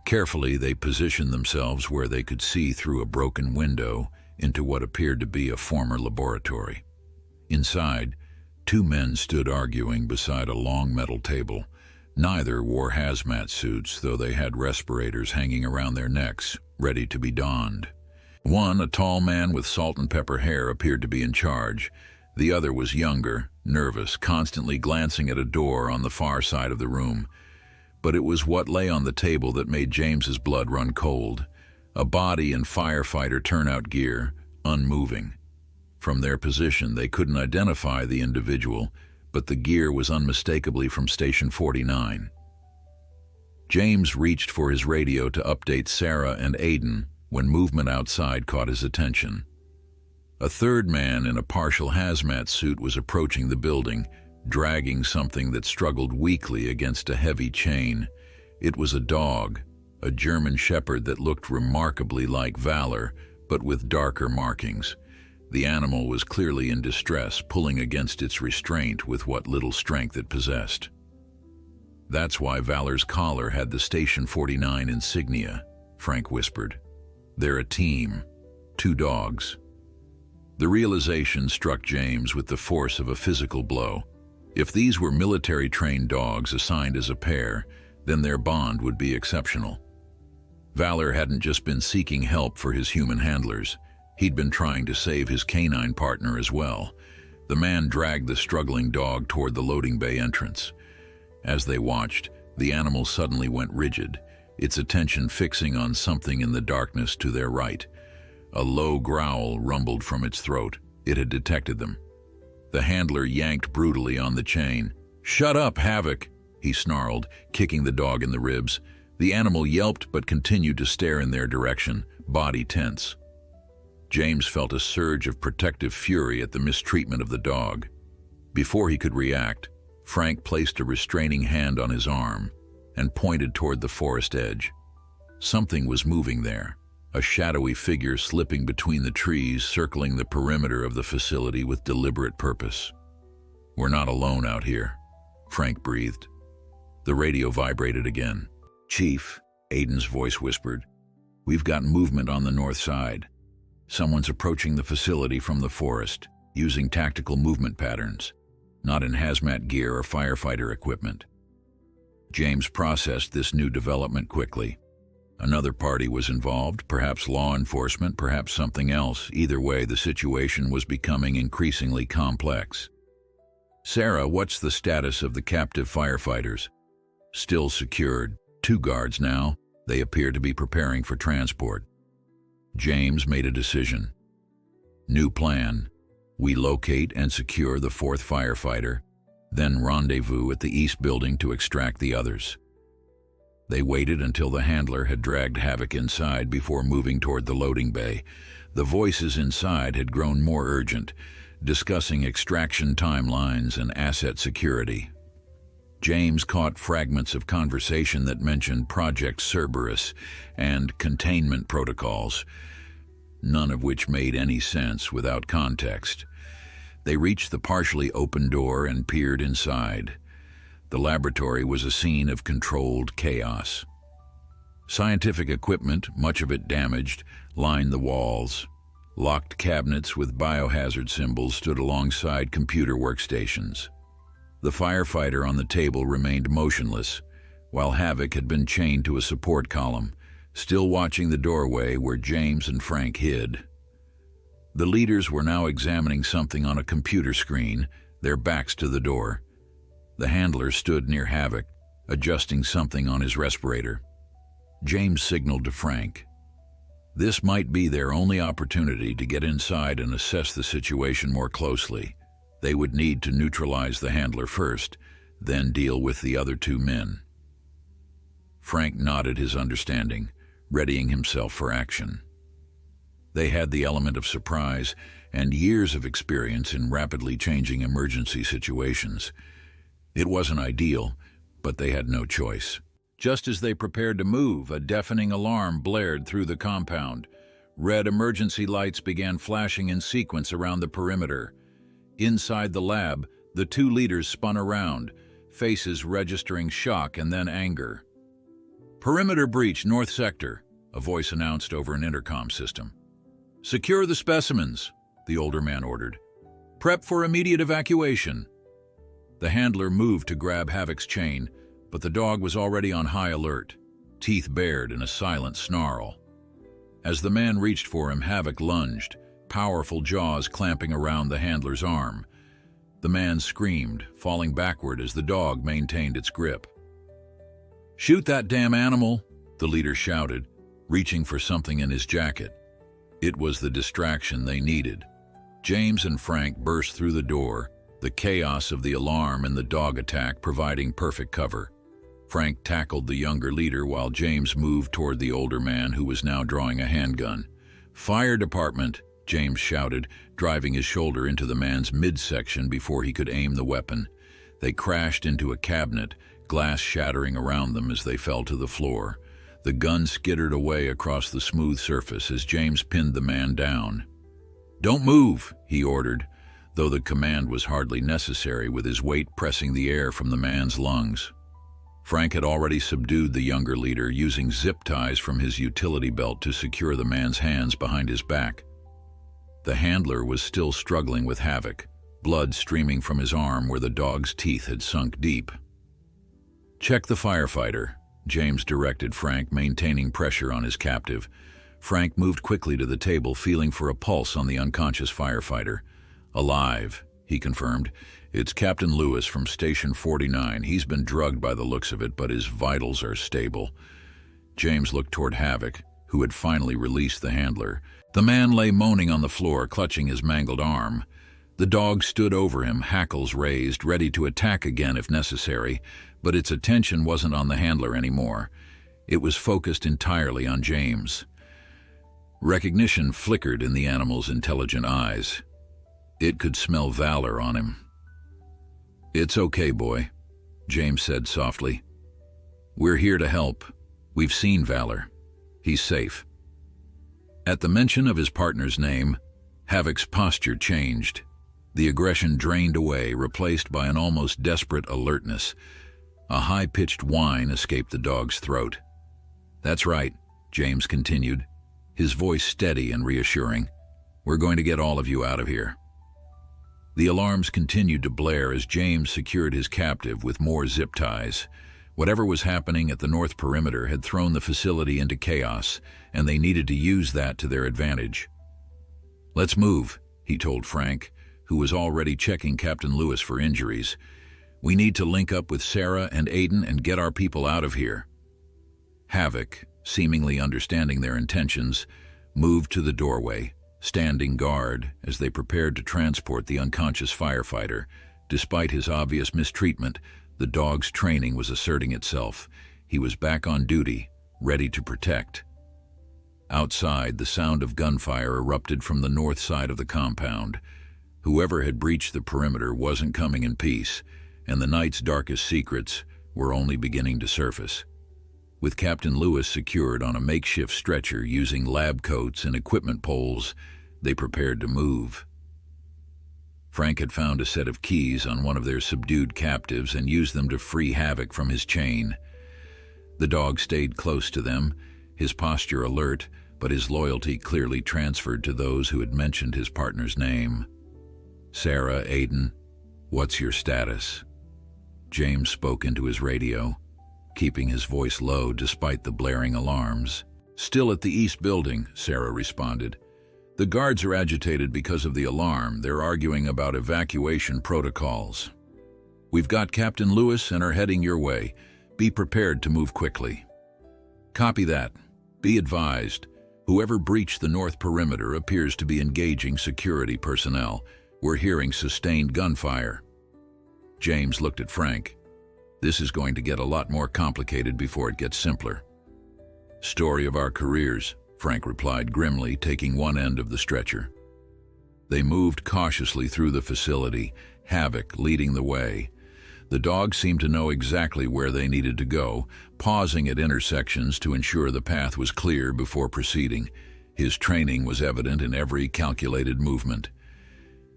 Carefully, they positioned themselves where they could see through a broken window into what appeared to be a former laboratory. Inside, 2 men stood arguing beside a long metal table. Neither wore hazmat suits, though they had respirators hanging around their necks, ready to be donned. One, a tall man with salt and pepper hair, appeared to be in charge. The other was younger, nervous, constantly glancing at a door on the far side of the room. But it was what lay on the table that made James's blood run cold. A body in firefighter turnout gear, unmoving. From their position, they couldn't identify the individual, but the gear was unmistakably from Station 49. James reached for his radio to update Sarah and Aiden when movement outside caught his attention. A third man in a partial hazmat suit was approaching the building, dragging something that struggled weakly against a heavy chain. It was a dog, a German shepherd that looked remarkably like Valor, but with darker markings. The animal was clearly in distress, pulling against its restraint with what little strength it possessed. "That's why Valor's collar had the Station 49 insignia," Frank whispered. "They're a team, 2 dogs." The realization struck James with the force of a physical blow. If these were military-trained dogs assigned as a pair, then their bond would be exceptional. Valor hadn't just been seeking help for his human handlers. He'd been trying to save his canine partner as well. The man dragged the struggling dog toward the loading bay entrance. As they watched, the animal suddenly went rigid, its attention fixing on something in the darkness to their right. A low growl rumbled from its throat. It had detected them. The handler yanked brutally on the chain. "Shut up, Havoc!" he snarled, kicking the dog in the ribs. The animal yelped but continued to stare in their direction, body tense. James felt a surge of protective fury at the mistreatment of the dog. Before he could react, Frank placed a restraining hand on his arm and pointed toward the forest edge. Something was moving there, a shadowy figure slipping between the trees, circling the perimeter of the facility with deliberate purpose. "We're not alone out here," Frank breathed. The radio vibrated again. "Chief," Aiden's voice whispered, "we've got movement on the north side. Someone's approaching the facility from the forest, using tactical movement patterns, not in hazmat gear or firefighter equipment." James processed this new development quickly. Another party was involved, perhaps law enforcement, perhaps something else. Either way, the situation was becoming increasingly complex. "Sarah, what's the status of the captive firefighters?" "Still secured. 2 guards now. They appear to be preparing for transport." James made a decision. New plan. We locate and secure the 4th firefighter, then rendezvous at the east building to extract the others. They waited until the handler had dragged Havoc inside before moving toward the loading bay. The voices inside had grown more urgent, discussing extraction timelines and asset security. James caught fragments of conversation that mentioned Project Cerberus and containment protocols, none of which made any sense without context. They reached the partially open door and peered inside. The laboratory was a scene of controlled chaos. Scientific equipment, much of it damaged, lined the walls. Locked cabinets with biohazard symbols stood alongside computer workstations. The firefighter on the table remained motionless, while Havoc had been chained to a support column, still watching the doorway where James and Frank hid. The leaders were now examining something on a computer screen, their backs to the door. The handler stood near Havoc, adjusting something on his respirator. James signaled to Frank. This might be their only opportunity to get inside and assess the situation more closely. They would need to neutralize the handler first, then deal with the other 2 men. Frank nodded his understanding, readying himself for action. They had the element of surprise and years of experience in rapidly changing emergency situations. It wasn't ideal, but they had no choice. Just as they prepared to move, a deafening alarm blared through the compound. Red emergency lights began flashing in sequence around the perimeter. Inside the lab, the 2 leaders spun around, faces registering shock and then anger. "Perimeter breach, north sector," a voice announced over an intercom system. "Secure the specimens," the older man ordered. "Prep for immediate evacuation." The handler moved to grab Havoc's chain, but the dog was already on high alert, teeth bared in a silent snarl. As the man reached for him, Havoc lunged, powerful jaws clamping around the handler's arm. The man screamed, falling backward as the dog maintained its grip. "Shoot that damn animal," the leader shouted, reaching for something in his jacket. It was the distraction they needed. James and Frank burst through the door, the chaos of the alarm and the dog attack providing perfect cover. Frank tackled the younger leader while James moved toward the older man who was now drawing a handgun. "Fire department," James shouted, driving his shoulder into the man's midsection before he could aim the weapon. They crashed into a cabinet, glass shattering around them as they fell to the floor. The gun skittered away across the smooth surface as James pinned the man down. "Don't move," he ordered, though the command was hardly necessary with his weight pressing the air from the man's lungs. Frank had already subdued the younger leader, using zip ties from his utility belt to secure the man's hands behind his back. The handler was still struggling with Havoc, blood streaming from his arm where the dog's teeth had sunk deep. "Check the firefighter," James directed Frank, maintaining pressure on his captive. Frank moved quickly to the table, feeling for a pulse on the unconscious firefighter. "Alive," he confirmed. "It's Captain Lewis from Station 49. He's been drugged by the looks of it, but his vitals are stable." James looked toward Havoc, who had finally released the handler. The man lay moaning on the floor, clutching his mangled arm. The dog stood over him, hackles raised, ready to attack again if necessary, but its attention wasn't on the handler anymore. It was focused entirely on James. Recognition flickered in the animal's intelligent eyes. It could smell valor on him. "It's okay, boy," James said softly. "We're here to help. We've seen Valor. He's safe." At the mention of his partner's name, Havoc's posture changed. The aggression drained away, replaced by an almost desperate alertness. A high-pitched whine escaped the dog's throat. "That's right," James continued, his voice steady and reassuring. "We're going to get all of you out of here." The alarms continued to blare as James secured his captive with more zip ties. Whatever was happening at the north perimeter had thrown the facility into chaos, and they needed to use that to their advantage. "Let's move," he told Frank, who was already checking Captain Lewis for injuries. "We need to link up with Sarah and Aiden and get our people out of here." Havoc, seemingly understanding their intentions, moved to the doorway, standing guard as they prepared to transport the unconscious firefighter. Despite his obvious mistreatment, the dog's training was asserting itself. He was back on duty, ready to protect. Outside, the sound of gunfire erupted from the north side of the compound. Whoever had breached the perimeter wasn't coming in peace, and the night's darkest secrets were only beginning to surface. With Captain Lewis secured on a makeshift stretcher using lab coats and equipment poles, they prepared to move. Frank had found a set of keys on one of their subdued captives and used them to free Havoc from his chain. The dog stayed close to them, his posture alert, but his loyalty clearly transferred to those who had mentioned his partner's name. "Sarah, Aiden, what's your status?" James spoke into his radio, keeping his voice low despite the blaring alarms. "Still at the East Building," Sarah responded. "The guards are agitated because of the alarm. They're arguing about evacuation protocols. We've got Captain Lewis and are heading your way. Be prepared to move quickly." "Copy that. Be advised. Whoever breached the north perimeter appears to be engaging security personnel. We're hearing sustained gunfire." James looked at Frank. "This is going to get a lot more complicated before it gets simpler." "Story of our careers," Frank replied grimly, taking one end of the stretcher. They moved cautiously through the facility, Havoc leading the way. The dog seemed to know exactly where they needed to go, pausing at intersections to ensure the path was clear before proceeding. His training was evident in every calculated movement.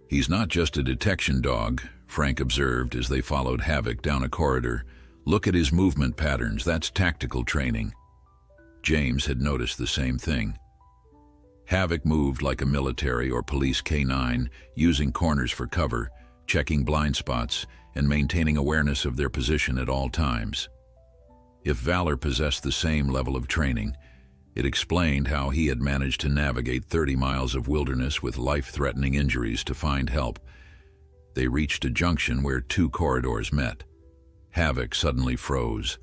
"He's not just a detection dog," Frank observed as they followed Havoc down a corridor. "Look at his movement patterns. That's tactical training." James had noticed the same thing. Havoc moved like a military or police canine, using corners for cover, checking blind spots, and maintaining awareness of their position at all times. If Valor possessed the same level of training, it explained how he had managed to navigate 30 miles of wilderness with life-threatening injuries to find help. They reached a junction where two corridors met. Havoc suddenly froze,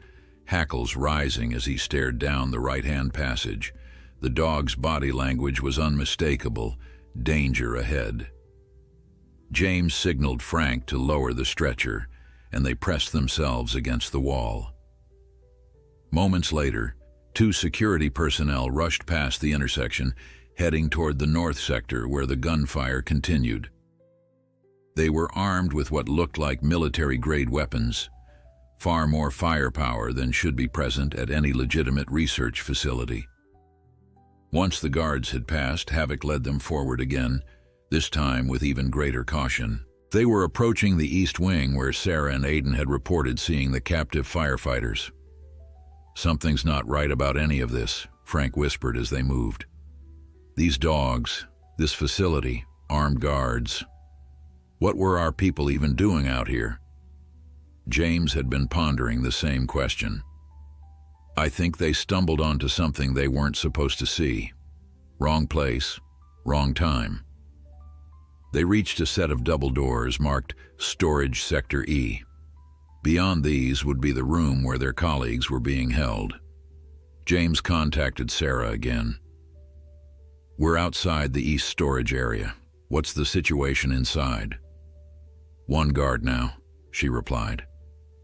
hackles rising as he stared down the right-hand passage. The dog's body language was unmistakable, danger ahead. James signaled Frank to lower the stretcher, and they pressed themselves against the wall. Moments later, two security personnel rushed past the intersection, heading toward the north sector where the gunfire continued. They were armed with what looked like military-grade weapons, far more firepower than should be present at any legitimate research facility. Once the guards had passed, Havoc led them forward again, this time with even greater caution. They were approaching the east wing where Sarah and Aiden had reported seeing the captive firefighters. "Something's not right about any of this," Frank whispered as they moved. "These dogs, this facility, armed guards. What were our people even doing out here?" James had been pondering the same question. "I think they stumbled onto something they weren't supposed to see. Wrong place, wrong time." They reached a set of double doors marked Storage Sector E. Beyond these would be the room where their colleagues were being held. James contacted Sarah again. "We're outside the East Storage area. What's the situation inside?" "One guard now," she replied.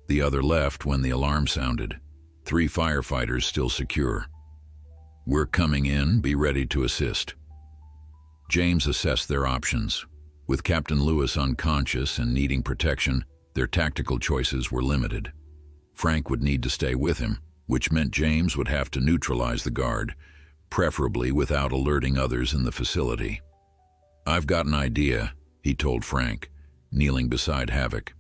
"The other left when the alarm sounded. 3 firefighters still secure. We're coming in, be ready to assist. James assessed their options. With Captain Lewis unconscious and needing protection, their tactical choices were limited. Frank would need to stay with him, which meant James would have to neutralize the guard, preferably without alerting others in the facility. "I've got an idea," he told Frank, kneeling beside Havoc.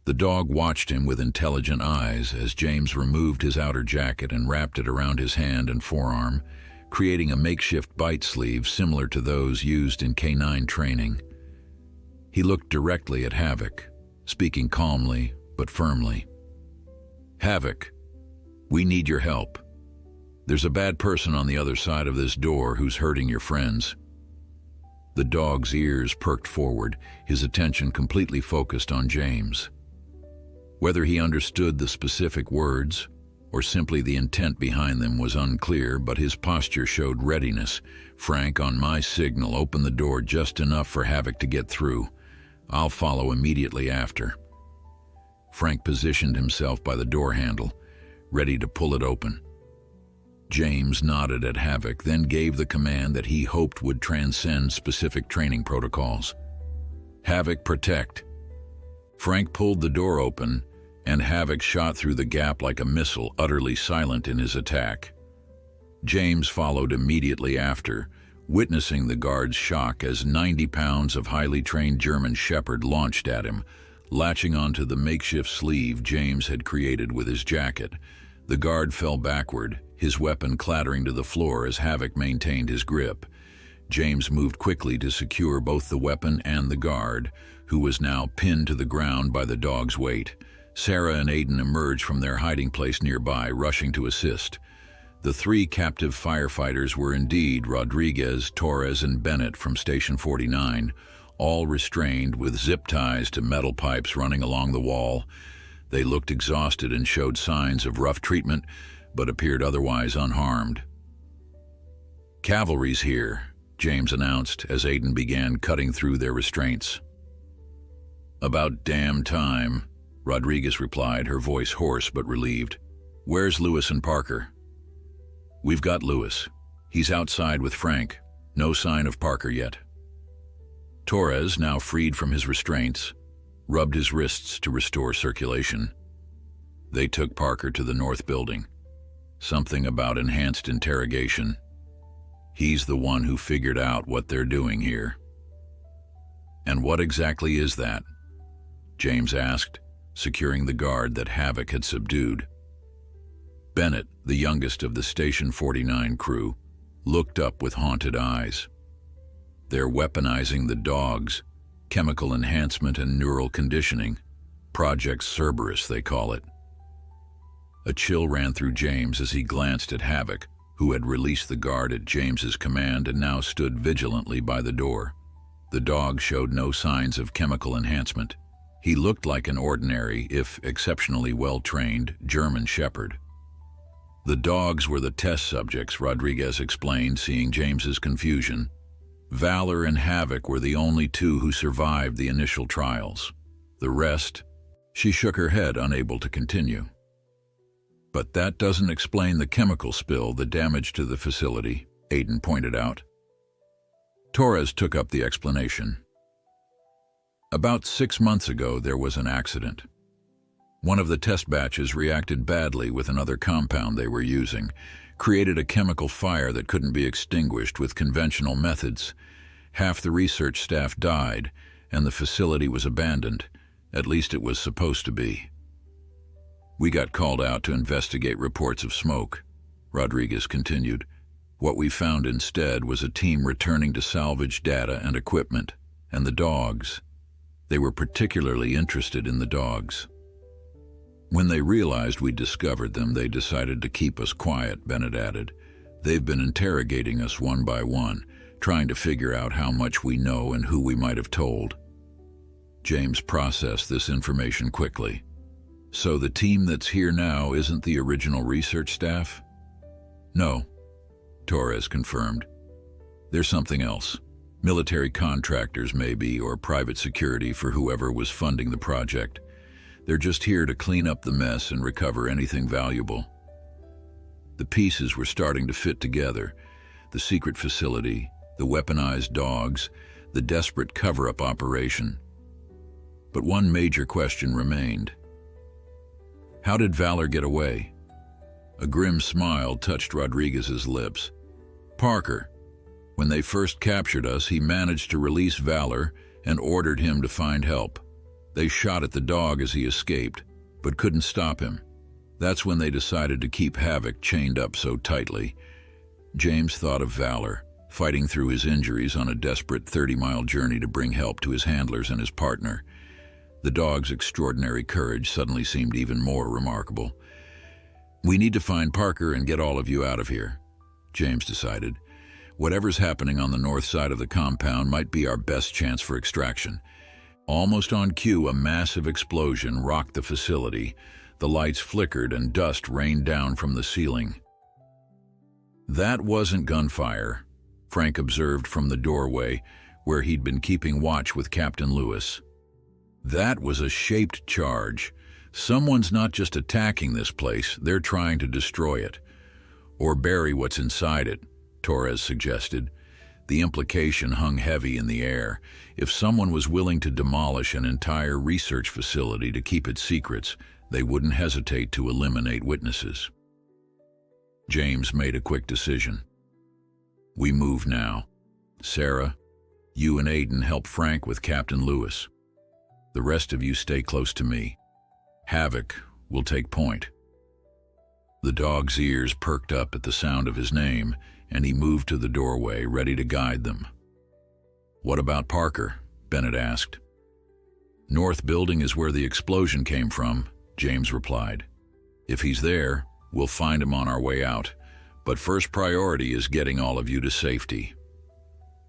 The dog watched him with intelligent eyes as James removed his outer jacket and wrapped it around his hand and forearm, creating a makeshift bite sleeve similar to those used in canine training. He looked directly at Havoc, speaking calmly but firmly. "Havoc, we need your help. There's a bad person on the other side of this door who's hurting your friends." The dog's ears perked forward, his attention completely focused on James. Whether he understood the specific words or simply the intent behind them was unclear, but his posture showed readiness. "Frank, on my signal, open the door just enough for Havoc to get through. I'll follow immediately after." Frank positioned himself by the door handle, ready to pull it open. James nodded at Havoc, then gave the command that he hoped would transcend specific training protocols. "Havoc, protect." Frank pulled the door open, and Havoc shot through the gap like a missile, utterly silent in his attack. James followed immediately after, witnessing the guard's shock as 90 pounds of highly trained German Shepherd launched at him, latching onto the makeshift sleeve James had created with his jacket. The guard fell backward, his weapon clattering to the floor as Havoc maintained his grip. James moved quickly to secure both the weapon and the guard, who was now pinned to the ground by the dog's weight. Sarah and Aiden emerged from their hiding place nearby, rushing to assist. The 3 captive firefighters were indeed Rodriguez, Torres, and Bennett from Station 49, all restrained with zip ties to metal pipes running along the wall. They looked exhausted and showed signs of rough treatment, but appeared otherwise unharmed. "Cavalry's here," James announced as Aiden began cutting through their restraints. "About damn time," Rodriguez replied, her voice hoarse but relieved. "Where's Lewis and Parker?" "We've got Lewis. He's outside with Frank. No sign of Parker yet." Torres, now freed from his restraints, rubbed his wrists to restore circulation. "They took Parker to the north building. Something about enhanced interrogation. He's the one who figured out what they're doing here." "And what exactly is that?" James asked, securing the guard that Havoc had subdued. Bennett, the youngest of the Station 49 crew, looked up with haunted eyes. "They're weaponizing the dogs, chemical enhancement and neural conditioning. Project Cerberus, they call it." A chill ran through James as he glanced at Havoc, who had released the guard at James's command and now stood vigilantly by the door. The dog showed no signs of chemical enhancement. He looked like an ordinary, if exceptionally well-trained, German Shepherd. "The dogs were the test subjects," Rodriguez explained, seeing James's confusion. "Valor and Havoc were the only 2 who survived the initial trials. The rest—" She shook her head, unable to continue. "But that doesn't explain the chemical spill, the damage to the facility," Aiden pointed out. Torres took up the explanation. "About 6 months ago, there was an accident. One of the test batches reacted badly with another compound they were using, created a chemical fire that couldn't be extinguished with conventional methods. Half the research staff died, and the facility was abandoned. At least it was supposed to be. We got called out to investigate reports of smoke," Rodriguez continued. "What we found instead was a team returning to salvage data and equipment, and the dogs. They were particularly interested in the dogs. When they realized we'd discovered them, they decided to keep us quiet," Bennett added. "They've been interrogating us one by one, trying to figure out how much we know and who we might have told." James processed this information quickly. "So the team that's here now isn't the original research staff?" "No," Torres confirmed. "There's something else. Military contractors maybe, or private security for whoever was funding the project. They're just here to clean up the mess and recover anything valuable." The pieces were starting to fit together. The secret facility, the weaponized dogs, the desperate cover-up operation. But one major question remained. How did Valor get away? A grim smile touched Rodriguez's lips. Parker. When they first captured us, he managed to release Valor and ordered him to find help. They shot at the dog as he escaped, but couldn't stop him. That's when they decided to keep Havoc chained up so tightly. James thought of Valor, fighting through his injuries on a desperate 30-mile journey to bring help to his handlers and his partner. The dog's extraordinary courage suddenly seemed even more remarkable. We need to find Parker and get all of you out of here, James decided. Whatever's happening on the north side of the compound might be our best chance for extraction. Almost on cue, a massive explosion rocked the facility. The lights flickered and dust rained down from the ceiling. That wasn't gunfire, Frank observed from the doorway, where he'd been keeping watch with Captain Lewis. That was a shaped charge. Someone's not just attacking this place, they're trying to destroy it. Or bury what's inside it, Torres suggested. The implication hung heavy in the air. If someone was willing to demolish an entire research facility to keep its secrets, they wouldn't hesitate to eliminate witnesses. James made a quick decision. We move now. Sarah, you and Aiden help Frank with Captain Lewis. The rest of you stay close to me. Havoc will take point. The dog's ears perked up at the sound of his name, and he moved to the doorway, ready to guide them. What about Parker? Bennett asked. North Building is where the explosion came from, James replied. If he's there, we'll find him on our way out, but first priority is getting all of you to safety.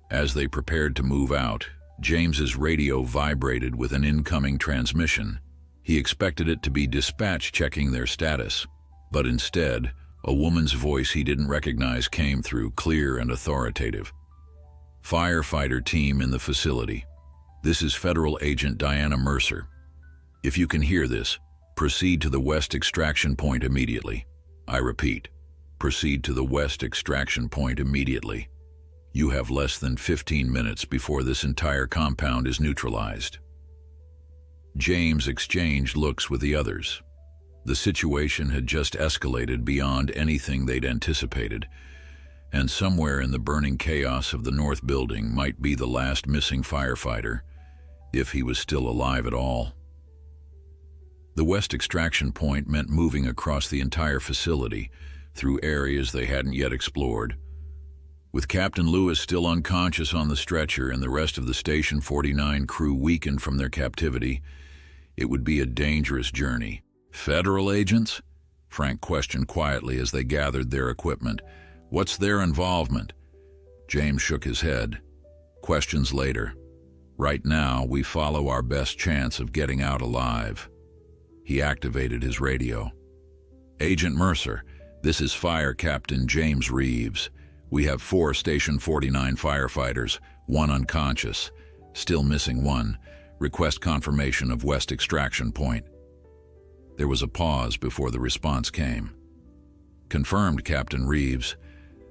As they prepared to move out, James's radio vibrated with an incoming transmission. He expected it to be dispatch checking their status, but instead, a woman's voice he didn't recognize came through, clear and authoritative. Firefighter team in the facility. This is Federal Agent Diana Mercer. If you can hear this, proceed to the west extraction point immediately. I repeat, proceed to the west extraction point immediately. You have less than 15 minutes before this entire compound is neutralized. James exchanged looks with the others. The situation had just escalated beyond anything they'd anticipated, and somewhere in the burning chaos of the North Building might be the last missing firefighter, if he was still alive at all. The west extraction point meant moving across the entire facility, through areas they hadn't yet explored. With Captain Lewis still unconscious on the stretcher and the rest of the Station 49 crew weakened from their captivity, it would be a dangerous journey. Federal agents? Frank questioned quietly as they gathered their equipment. What's their involvement? James shook his head. Questions later. Right now, we follow our best chance of getting out alive. He activated his radio. Agent Mercer, this is Fire Captain James Reeves. We have 4 Station 49 firefighters, 1 unconscious. Still missing 1. Request confirmation of West Extraction Point. There was a pause before the response came. Confirmed, Captain Reeves.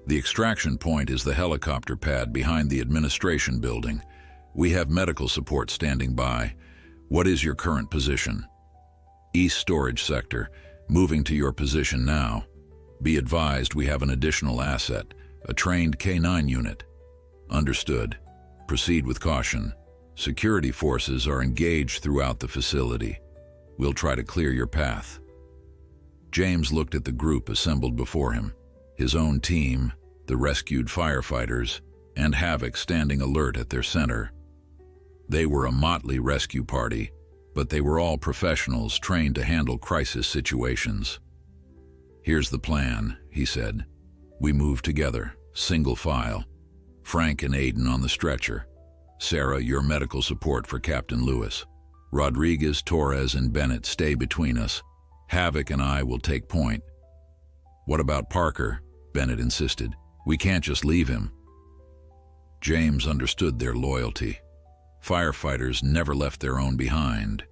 The extraction point is the helicopter pad behind the administration building. We have medical support standing by. What is your current position? East Storage Sector. Moving to your position now. Be advised we have an additional asset. A trained K-9 unit. Understood. Proceed with caution. Security forces are engaged throughout the facility. We'll try to clear your path. James looked at the group assembled before him. His own team, the rescued firefighters, and Havoc standing alert at their center. They were a motley rescue party, but they were all professionals trained to handle crisis situations. Here's the plan, he said. We move together, single file. Frank and Aiden on the stretcher. Sarah, your medical support for Captain Lewis. Rodriguez, Torres, and Bennett stay between us. Havoc and I will take point. What about Parker? Bennett insisted. We can't just leave him. James understood their loyalty. Firefighters never left their own behind.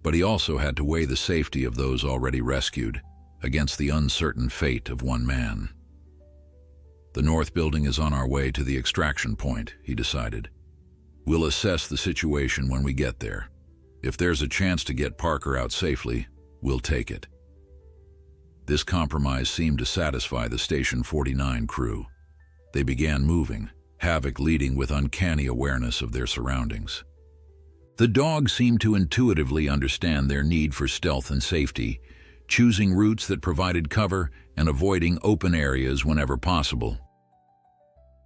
But he also had to weigh the safety of those already rescued. against the uncertain fate of one man. The north building is on our way to the extraction point, he decided. We'll assess the situation when we get there. If there's a chance to get Parker out safely, we'll take it. This compromise seemed to satisfy the Station 49 crew. They began moving, Havoc leading with uncanny awareness of their surroundings. The dog seemed to intuitively understand their need for stealth and safety, choosing routes that provided cover and avoiding open areas whenever possible.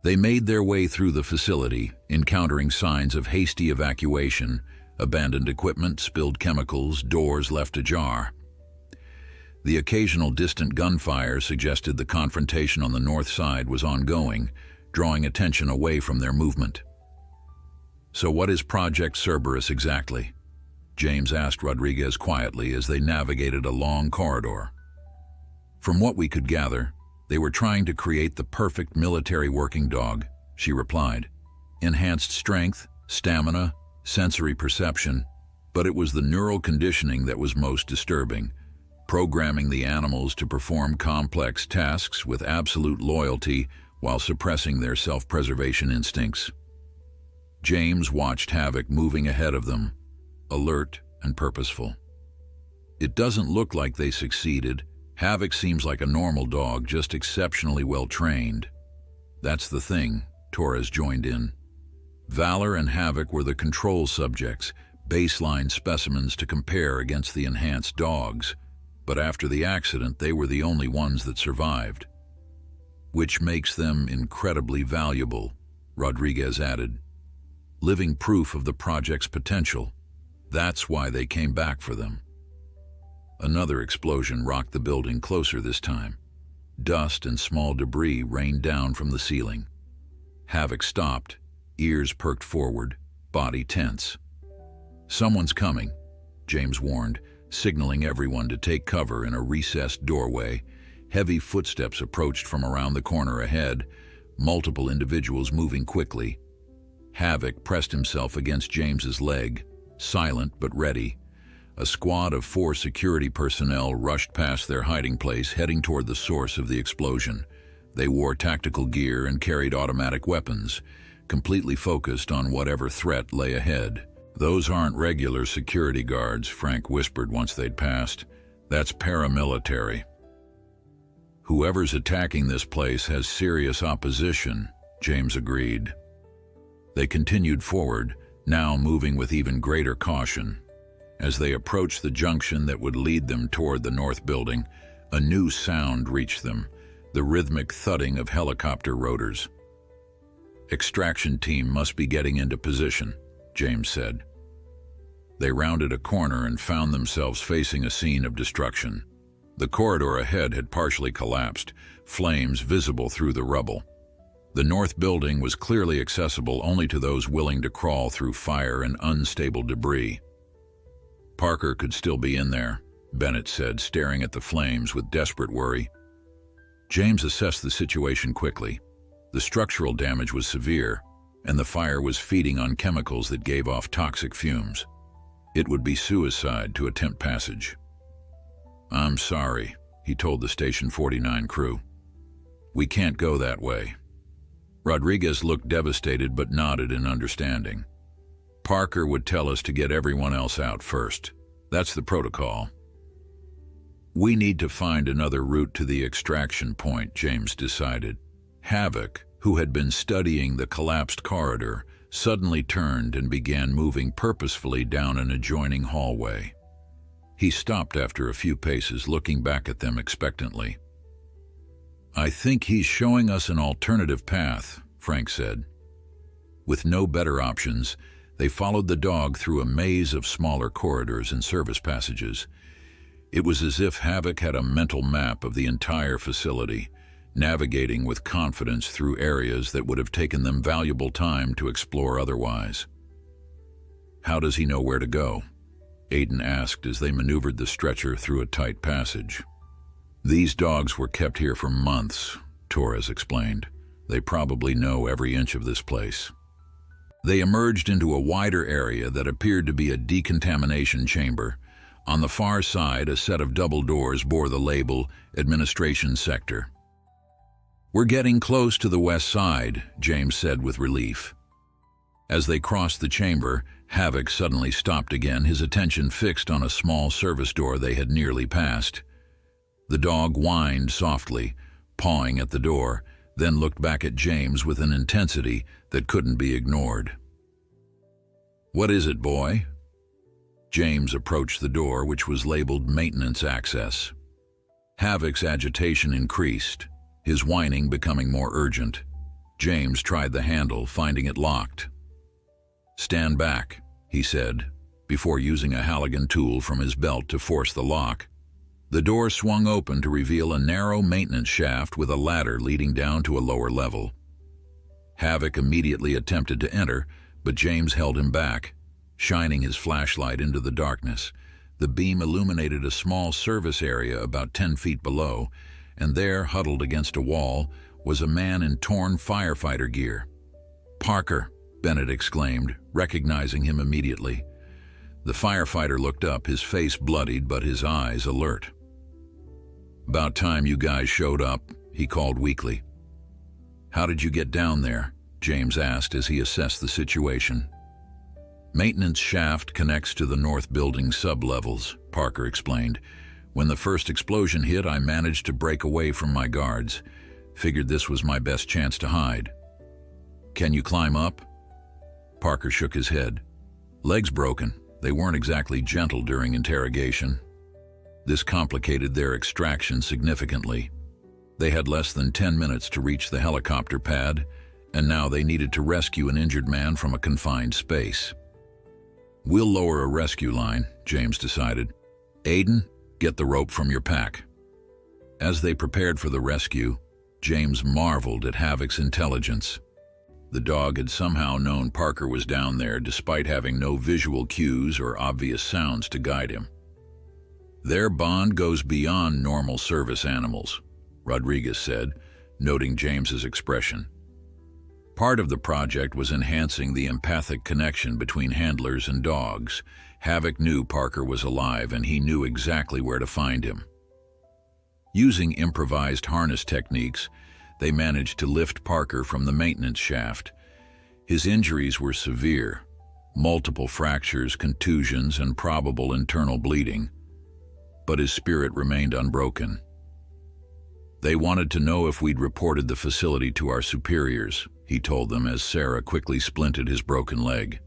They made their way through the facility, encountering signs of hasty evacuation, abandoned equipment, spilled chemicals, doors left ajar. The occasional distant gunfire suggested the confrontation on the north side was ongoing, drawing attention away from their movement. "So what is Project Cerberus exactly?" James asked Rodriguez quietly as they navigated a long corridor. "From what we could gather, they were trying to create the perfect military working dog," she replied. "Enhanced strength, stamina, sensory perception, but it was the neural conditioning that was most disturbing, programming the animals to perform complex tasks with absolute loyalty while suppressing their self-preservation instincts." James watched Havoc moving ahead of them, alert and purposeful. "It doesn't look like they succeeded. Havoc seems like a normal dog, just exceptionally well trained." "That's the thing," Torres joined in. "Valor and Havoc were the control subjects, baseline specimens to compare against the enhanced dogs. But after the accident, they were the only ones that survived. Which makes them incredibly valuable," Rodriguez added. "Living proof of the project's potential. That's why they came back for them." Another explosion rocked the building closer this time. Dust and small debris rained down from the ceiling. Havoc stopped, ears perked forward, body tense. "Someone's coming," James warned, signaling everyone to take cover in a recessed doorway. Heavy footsteps approached from around the corner ahead, multiple individuals moving quickly. Havoc pressed himself against James's leg, silent but ready. A squad of 4 security personnel rushed past their hiding place, heading toward the source of the explosion. They wore tactical gear and carried automatic weapons, completely focused on whatever threat lay ahead. "Those aren't regular security guards," Frank whispered once they'd passed. "That's paramilitary." "Whoever's attacking this place has serious opposition," James agreed. They continued forward, now moving with even greater caution. As they approached the junction that would lead them toward the north building, a new sound reached them, the rhythmic thudding of helicopter rotors. "Extraction team must be getting into position," James said. They rounded a corner and found themselves facing a scene of destruction. The corridor ahead had partially collapsed, flames visible through the rubble. The north building was clearly accessible only to those willing to crawl through fire and unstable debris. "Parker could still be in there," Bennett said, staring at the flames with desperate worry. James assessed the situation quickly. The structural damage was severe, and the fire was feeding on chemicals that gave off toxic fumes. It would be suicide to attempt passage. "I'm sorry," he told the Station 49 crew. "We can't go that way." Rodriguez looked devastated but nodded in understanding. "Parker would tell us to get everyone else out first. That's the protocol." "We need to find another route to the extraction point," James decided. Havoc, who had been studying the collapsed corridor, suddenly turned and began moving purposefully down an adjoining hallway. He stopped after a few paces, looking back at them expectantly. "I think he's showing us an alternative path," Frank said. With no better options, they followed the dog through a maze of smaller corridors and service passages. It was as if Havoc had a mental map of the entire facility, navigating with confidence through areas that would have taken them valuable time to explore otherwise. "How does he know where to go?" Aiden asked as they maneuvered the stretcher through a tight passage. "These dogs were kept here for months," Torres explained. "They probably know every inch of this place." They emerged into a wider area that appeared to be a decontamination chamber. On the far side, a set of double doors bore the label Administration Sector. "We're getting close to the west side," James said with relief. As they crossed the chamber, Havoc suddenly stopped again, his attention fixed on a small service door they had nearly passed. The dog whined softly, pawing at the door, then looked back at James with an intensity that couldn't be ignored. "What is it, boy?" James approached the door, which was labeled Maintenance Access. Havoc's agitation increased, his whining becoming more urgent. James tried the handle, finding it locked. "Stand back," he said, before using a Halligan tool from his belt to force the lock. The door swung open to reveal a narrow maintenance shaft with a ladder leading down to a lower level. Havoc immediately attempted to enter, but James held him back, shining his flashlight into the darkness. The beam illuminated a small service area about 10 feet below, and there, huddled against a wall, was a man in torn firefighter gear. "Parker," Bennett exclaimed, recognizing him immediately. The firefighter looked up, his face bloodied but his eyes alert. "About time you guys showed up," he called weakly. "How did you get down there?" James asked as he assessed the situation. "Maintenance shaft connects to the north building sublevels," Parker explained. "When the first explosion hit, I managed to break away from my guards. Figured this was my best chance to hide." "Can you climb up?" Parker shook his head. "Legs broken. They weren't exactly gentle during interrogation." This complicated their extraction significantly. They had less than 10 minutes to reach the helicopter pad, and now they needed to rescue an injured man from a confined space. "We'll lower a rescue line," James decided. "Aiden, get the rope from your pack." As they prepared for the rescue, James marveled at Havoc's intelligence. The dog had somehow known Parker was down there despite having no visual cues or obvious sounds to guide him. "Their bond goes beyond normal service animals," Rodriguez said, noting James's expression. Part of the project was enhancing the empathic connection between handlers and dogs. Havoc knew Parker was alive, and he knew exactly where to find him. Using improvised harness techniques, they managed to lift Parker from the maintenance shaft. His injuries were severe, multiple fractures, contusions, and probable internal bleeding, but his spirit remained unbroken. "They wanted to know if we'd reported the facility to our superiors," he told them as Sarah quickly splinted his broken leg.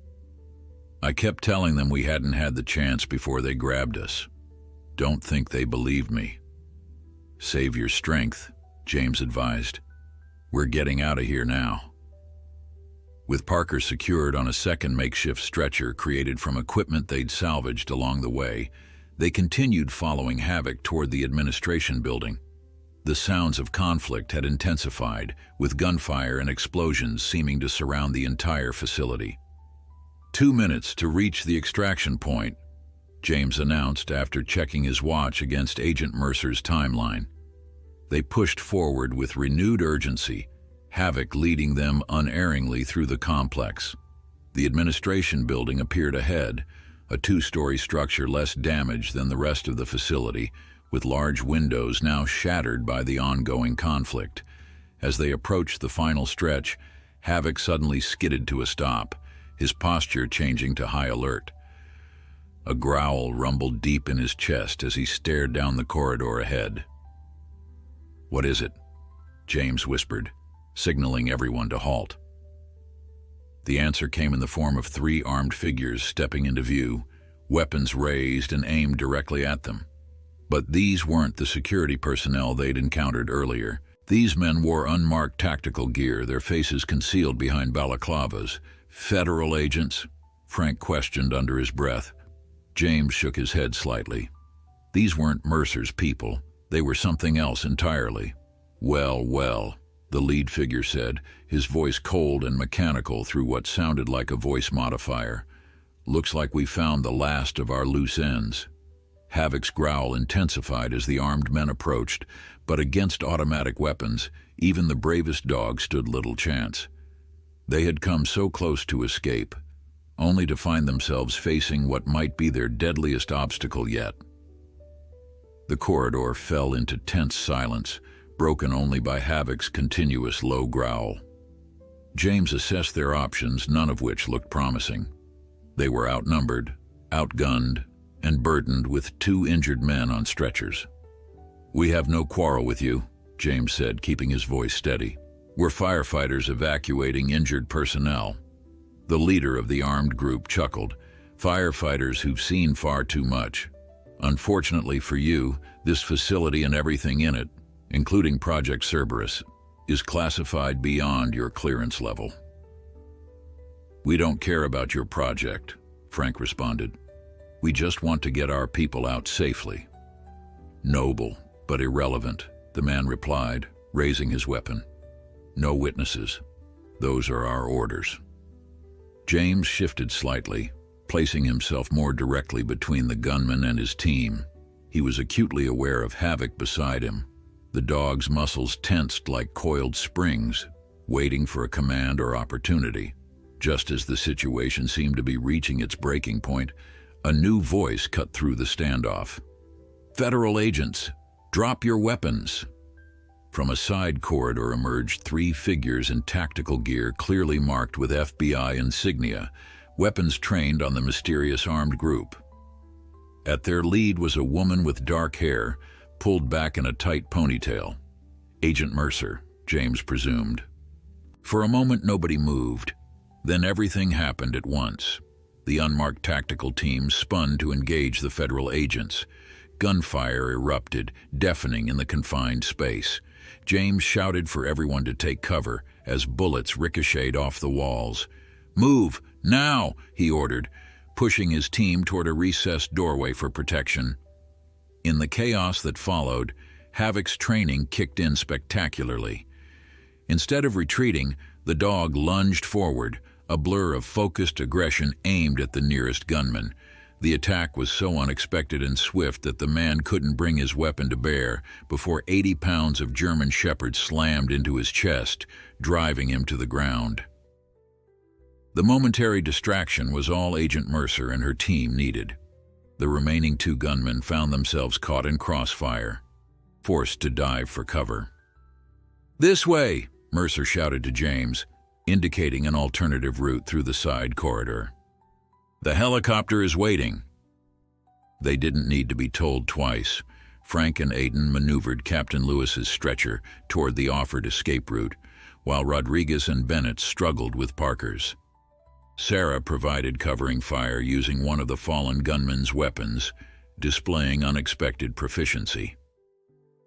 "I kept telling them we hadn't had the chance before they grabbed us. Don't think they believed me." "Save your strength," James advised. "We're getting out of here now." With Parker secured on a second makeshift stretcher created from equipment they'd salvaged along the way, they continued following Havoc toward the administration building. The sounds of conflict had intensified, with gunfire and explosions seeming to surround the entire facility. 2 minutes to reach the extraction point," James announced after checking his watch against Agent Mercer's timeline. They pushed forward with renewed urgency, Havoc leading them unerringly through the complex. The administration building appeared ahead, a 2-story structure less damaged than the rest of the facility, with large windows now shattered by the ongoing conflict. As they approached the final stretch, Havoc suddenly skidded to a stop, his posture changing to high alert. A growl rumbled deep in his chest as he stared down the corridor ahead. "What is it?" James whispered, signaling everyone to halt. The answer came in the form of 3 armed figures stepping into view, weapons raised and aimed directly at them. But these weren't the security personnel they'd encountered earlier. These men wore unmarked tactical gear, their faces concealed behind balaclavas. "Federal agents?" Frank questioned under his breath. James shook his head slightly. These weren't Mercer's people. They were something else entirely. "Well, well," the lead figure said, his voice cold and mechanical through what sounded like a voice modifier. "Looks like we found the last of our loose ends." Havoc's growl intensified as the armed men approached, but against automatic weapons, even the bravest dog stood little chance. They had come so close to escape, only to find themselves facing what might be their deadliest obstacle yet. The corridor fell into tense silence, broken only by Havoc's continuous low growl. James assessed their options, none of which looked promising. They were outnumbered, outgunned, and burdened with 2 injured men on stretchers. "We have no quarrel with you," James said, keeping his voice steady. "We're firefighters evacuating injured personnel." The leader of the armed group chuckled. "Firefighters who've seen far too much. Unfortunately for you, this facility and everything in it, including Project Cerberus, is classified beyond your clearance level." "We don't care about your project," Frank responded. "We just want to get our people out safely." "Noble, but irrelevant," the man replied, raising his weapon. "No witnesses. Those are our orders." James shifted slightly, placing himself more directly between the gunman and his team. He was acutely aware of Havoc beside him. The dog's muscles tensed like coiled springs, waiting for a command or opportunity. Just as the situation seemed to be reaching its breaking point, a new voice cut through the standoff. "Federal agents, drop your weapons!" From a side corridor emerged 3 figures in tactical gear clearly marked with FBI insignia, weapons trained on the mysterious armed group. At their lead was a woman with dark hair, pulled back in a tight ponytail. Agent Mercer, James presumed. For a moment nobody moved. Then everything happened at once. The unmarked tactical team spun to engage the federal agents. Gunfire erupted, deafening in the confined space. James shouted for everyone to take cover as bullets ricocheted off the walls. "Move, now!" he ordered, pushing his team toward a recessed doorway for protection. In the chaos that followed, Havoc's training kicked in spectacularly. Instead of retreating, the dog lunged forward, a blur of focused aggression aimed at the nearest gunman. The attack was so unexpected and swift that the man couldn't bring his weapon to bear before 80 pounds of German Shepherd slammed into his chest, driving him to the ground. The momentary distraction was all Agent Mercer and her team needed. The remaining 2 gunmen found themselves caught in crossfire, forced to dive for cover. "This way!" Mercer shouted to James, indicating an alternative route through the side corridor. "The helicopter is waiting." They didn't need to be told twice. Frank and Aiden maneuvered Captain Lewis's stretcher toward the offered escape route, while Rodriguez and Bennett struggled with Parker's. Sarah provided covering fire using one of the fallen gunman's weapons, displaying unexpected proficiency.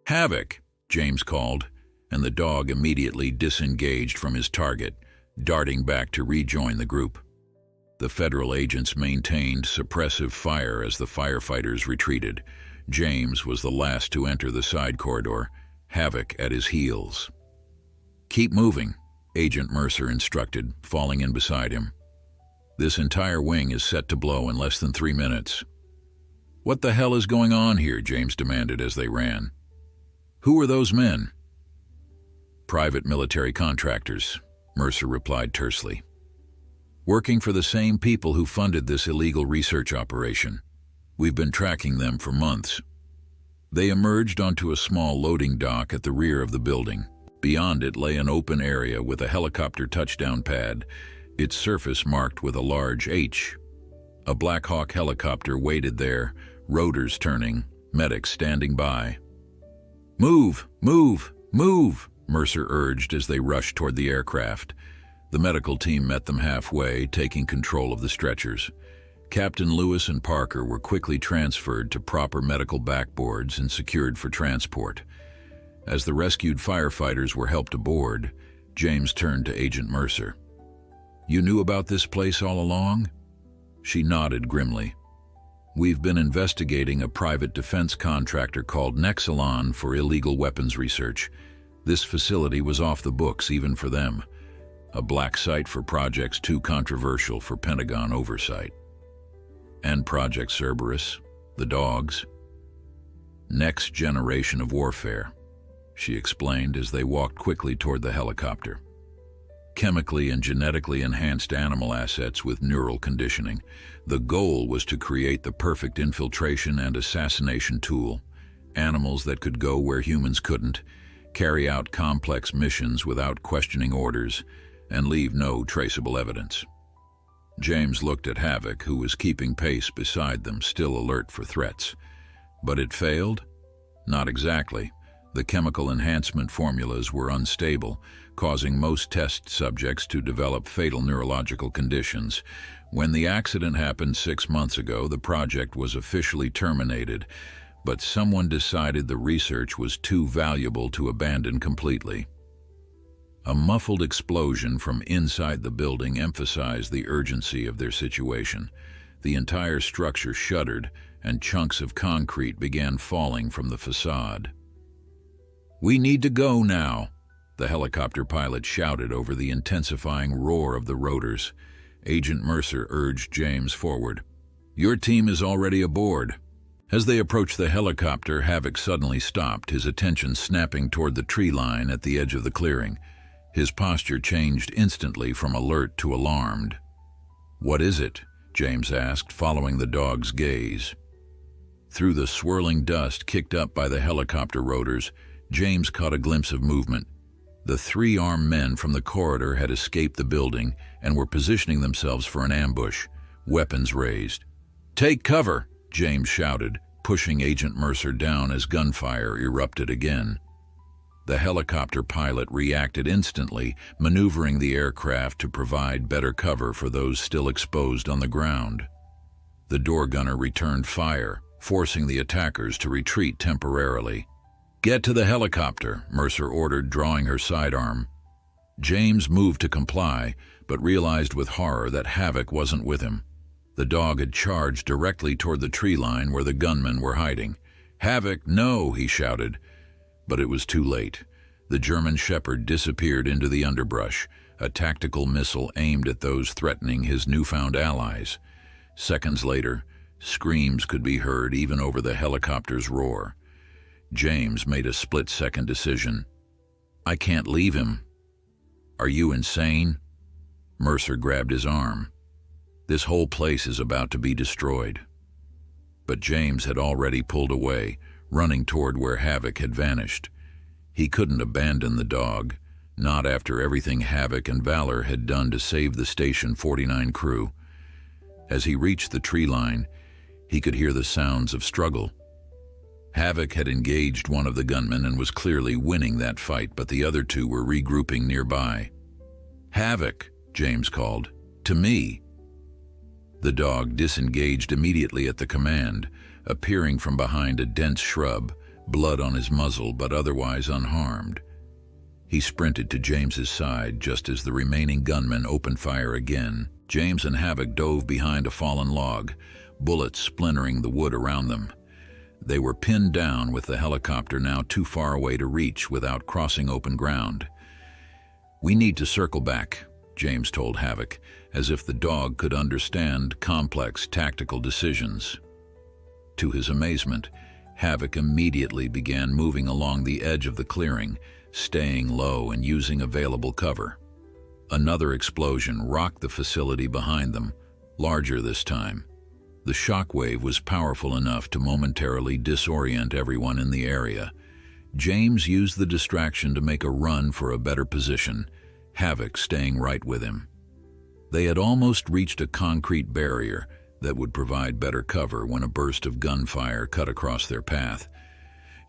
"Havoc!" James called, and the dog immediately disengaged from his target, darting back to rejoin the group. The federal agents maintained suppressive fire as the firefighters retreated. James was the last to enter the side corridor, Havoc at his heels. "Keep moving," Agent Mercer instructed, falling in beside him. "This entire wing is set to blow in less than 3 minutes." "What the hell is going on here?" James demanded as they ran. "Who are those men?" "Private military contractors," Mercer replied tersely. "Working for the same people who funded this illegal research operation. We've been tracking them for months." They emerged onto a small loading dock at the rear of the building. Beyond it lay an open area with a helicopter touchdown pad, its surface marked with a large H. A Black Hawk helicopter waited there, rotors turning, medics standing by. "Move! Move! Move!" Mercer urged as they rushed toward the aircraft. The medical team met them halfway, taking control of the stretchers. Captain Lewis and Parker were quickly transferred to proper medical backboards and secured for transport. As the rescued firefighters were helped aboard, James turned to Agent Mercer. "You knew about this place all along?" She nodded grimly. "We've been investigating a private defense contractor called Nexalon for illegal weapons research. This facility was off the books even for them. A black site for projects too controversial for Pentagon oversight. And Project Cerberus, the dogs. Next generation of warfare," she explained as they walked quickly toward the helicopter. chemically and genetically enhanced animal assets with neural conditioning. The goal was to create the perfect infiltration and assassination tool, animals that could go where humans couldn't, carry out complex missions without questioning orders, and leave no traceable evidence. James looked at Havoc, who was keeping pace beside them, still alert for threats. But it failed? Not exactly. The chemical enhancement formulas were unstable, causing most test subjects to develop fatal neurological conditions. When the accident happened 6 months ago, the project was officially terminated, but someone decided the research was too valuable to abandon completely. A muffled explosion from inside the building emphasized the urgency of their situation. The entire structure shuddered, and chunks of concrete began falling from the facade. "We need to go now," the helicopter pilot shouted over the intensifying roar of the rotors. Agent Mercer urged James forward. "Your team is already aboard." As they approached the helicopter, Havoc suddenly stopped, his attention snapping toward the tree line at the edge of the clearing. His posture changed instantly from alert to alarmed. "What is it?" James asked, following the dog's gaze. Through the swirling dust kicked up by the helicopter rotors, James caught a glimpse of movement. The 3 armed men from the corridor had escaped the building and were positioning themselves for an ambush, weapons raised. "Take cover!" James shouted, pushing Agent Mercer down as gunfire erupted again. The helicopter pilot reacted instantly, maneuvering the aircraft to provide better cover for those still exposed on the ground. The door gunner returned fire, forcing the attackers to retreat temporarily. "Get to the helicopter," Mercer ordered, drawing her sidearm. James moved to comply, but realized with horror that Havoc wasn't with him. The dog had charged directly toward the tree line where the gunmen were hiding. "Havoc, no!" he shouted. But it was too late. The German Shepherd disappeared into the underbrush, a tactical missile aimed at those threatening his newfound allies. Seconds later, screams could be heard even over the helicopter's roar. James made a split-second decision. "I can't leave him." "Are you insane?" Mercer grabbed his arm. "This whole place is about to be destroyed." But James had already pulled away, running toward where Havoc had vanished. He couldn't abandon the dog, not after everything Havoc and Valor had done to save the Station 49 crew. As he reached the tree line, he could hear the sounds of struggle. Havoc had engaged one of the gunmen and was clearly winning that fight, but the other 2 were regrouping nearby. "Havoc," James called. "To me." The dog disengaged immediately at the command, appearing from behind a dense shrub, blood on his muzzle but otherwise unharmed. He sprinted to James's side just as the remaining gunmen opened fire again. James and Havoc dove behind a fallen log, bullets splintering the wood around them. They were pinned down with the helicopter now too far away to reach without crossing open ground. "We need to circle back," James told Havoc, as if the dog could understand complex tactical decisions. To his amazement, Havoc immediately began moving along the edge of the clearing, staying low and using available cover. Another explosion rocked the facility behind them, larger this time. The shockwave was powerful enough to momentarily disorient everyone in the area. James used the distraction to make a run for a better position, Havoc staying right with him. They had almost reached a concrete barrier that would provide better cover when a burst of gunfire cut across their path.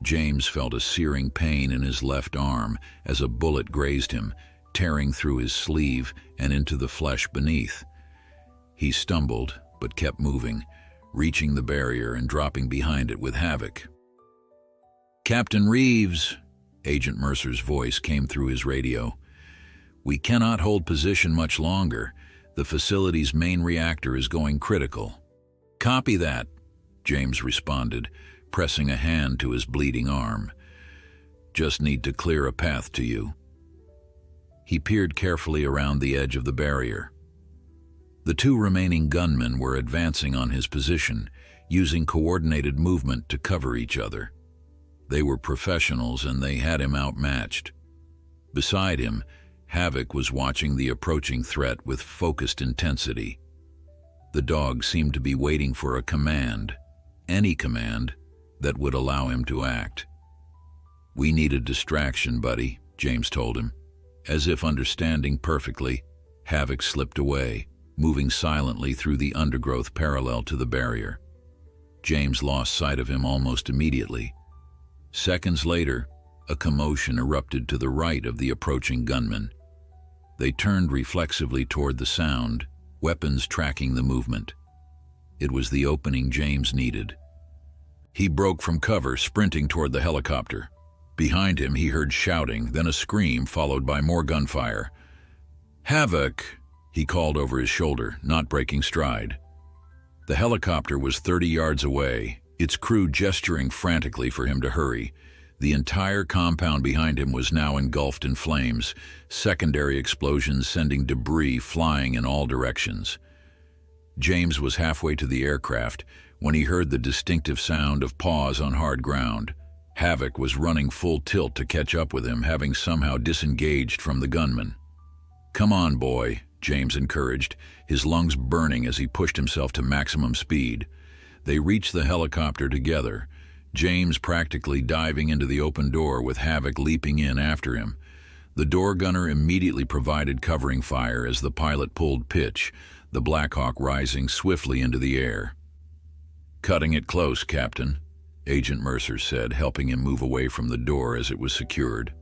James felt a searing pain in his left arm as a bullet grazed him, tearing through his sleeve and into the flesh beneath. He stumbled, but kept moving, reaching the barrier and dropping behind it with Havoc. "Captain Reeves," Agent Mercer's voice came through his radio. "We cannot hold position much longer. The facility's main reactor is going critical." "Copy that," James responded, pressing a hand to his bleeding arm. "Just need to clear a path to you." He peered carefully around the edge of the barrier. The 2 remaining gunmen were advancing on his position, using coordinated movement to cover each other. They were professionals and they had him outmatched. Beside him, Havoc was watching the approaching threat with focused intensity. The dog seemed to be waiting for a command, any command, that would allow him to act. "We need a distraction, buddy," James told him. As if understanding perfectly, Havoc slipped away, moving silently through the undergrowth parallel to the barrier. James lost sight of him almost immediately. Seconds later, a commotion erupted to the right of the approaching gunman. They turned reflexively toward the sound, weapons tracking the movement. It was the opening James needed. He broke from cover, sprinting toward the helicopter. Behind him, he heard shouting, then a scream followed by more gunfire. "Havoc!" he called over his shoulder, not breaking stride. The helicopter was 30 yards away, its crew gesturing frantically for him to hurry. The entire compound behind him was now engulfed in flames, secondary explosions sending debris flying in all directions. James was halfway to the aircraft when he heard the distinctive sound of paws on hard ground. Havoc was running full tilt to catch up with him, having somehow disengaged from the gunman. "Come on, boy," James encouraged, his lungs burning as he pushed himself to maximum speed. They reached the helicopter together, James practically diving into the open door with Havoc leaping in after him. The door gunner immediately provided covering fire as the pilot pulled pitch, the Black Hawk rising swiftly into the air. "Cutting it close, Captain," Agent Mercer said, helping him move away from the door as it was secured.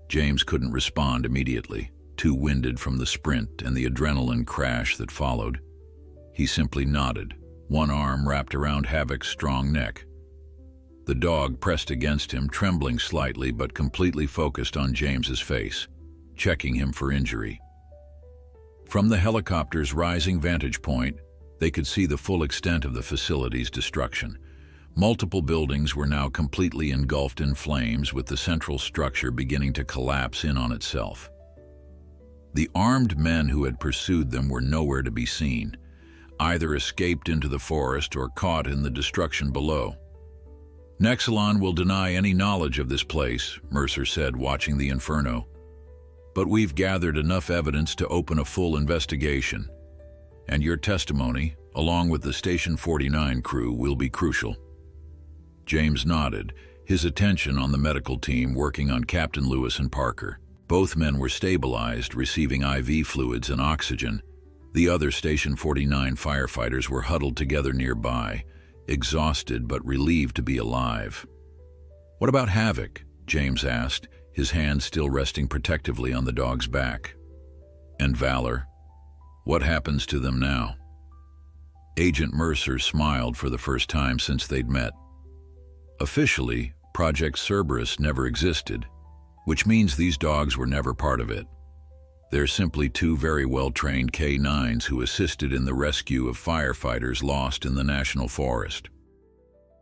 James couldn't respond immediately, too winded from the sprint and the adrenaline crash that followed. He simply nodded, one arm wrapped around Havoc's strong neck. The dog pressed against him, trembling slightly but completely focused on James's face, checking him for injury. From the helicopter's rising vantage point, they could see the full extent of the facility's destruction. Multiple buildings were now completely engulfed in flames, with the central structure beginning to collapse in on itself. The armed men who had pursued them were nowhere to be seen, either escaped into the forest or caught in the destruction below. "Nexalon will deny any knowledge of this place," Mercer said, watching the inferno. "But we've gathered enough evidence to open a full investigation. And your testimony, along with the Station 49 crew, will be crucial." James nodded, his attention on the medical team working on Captain Lewis and Parker. Both men were stabilized, receiving IV fluids and oxygen. The other Station 49 firefighters were huddled together nearby, exhausted but relieved to be alive. "What about Havoc?" James asked, his hand still resting protectively on the dog's back. "And Valor? What happens to them now?" Agent Mercer smiled for the first time since they'd met. "Officially, Project Cerberus never existed, which means these dogs were never part of it. They're simply two very well-trained K9s who assisted in the rescue of firefighters lost in the National Forest.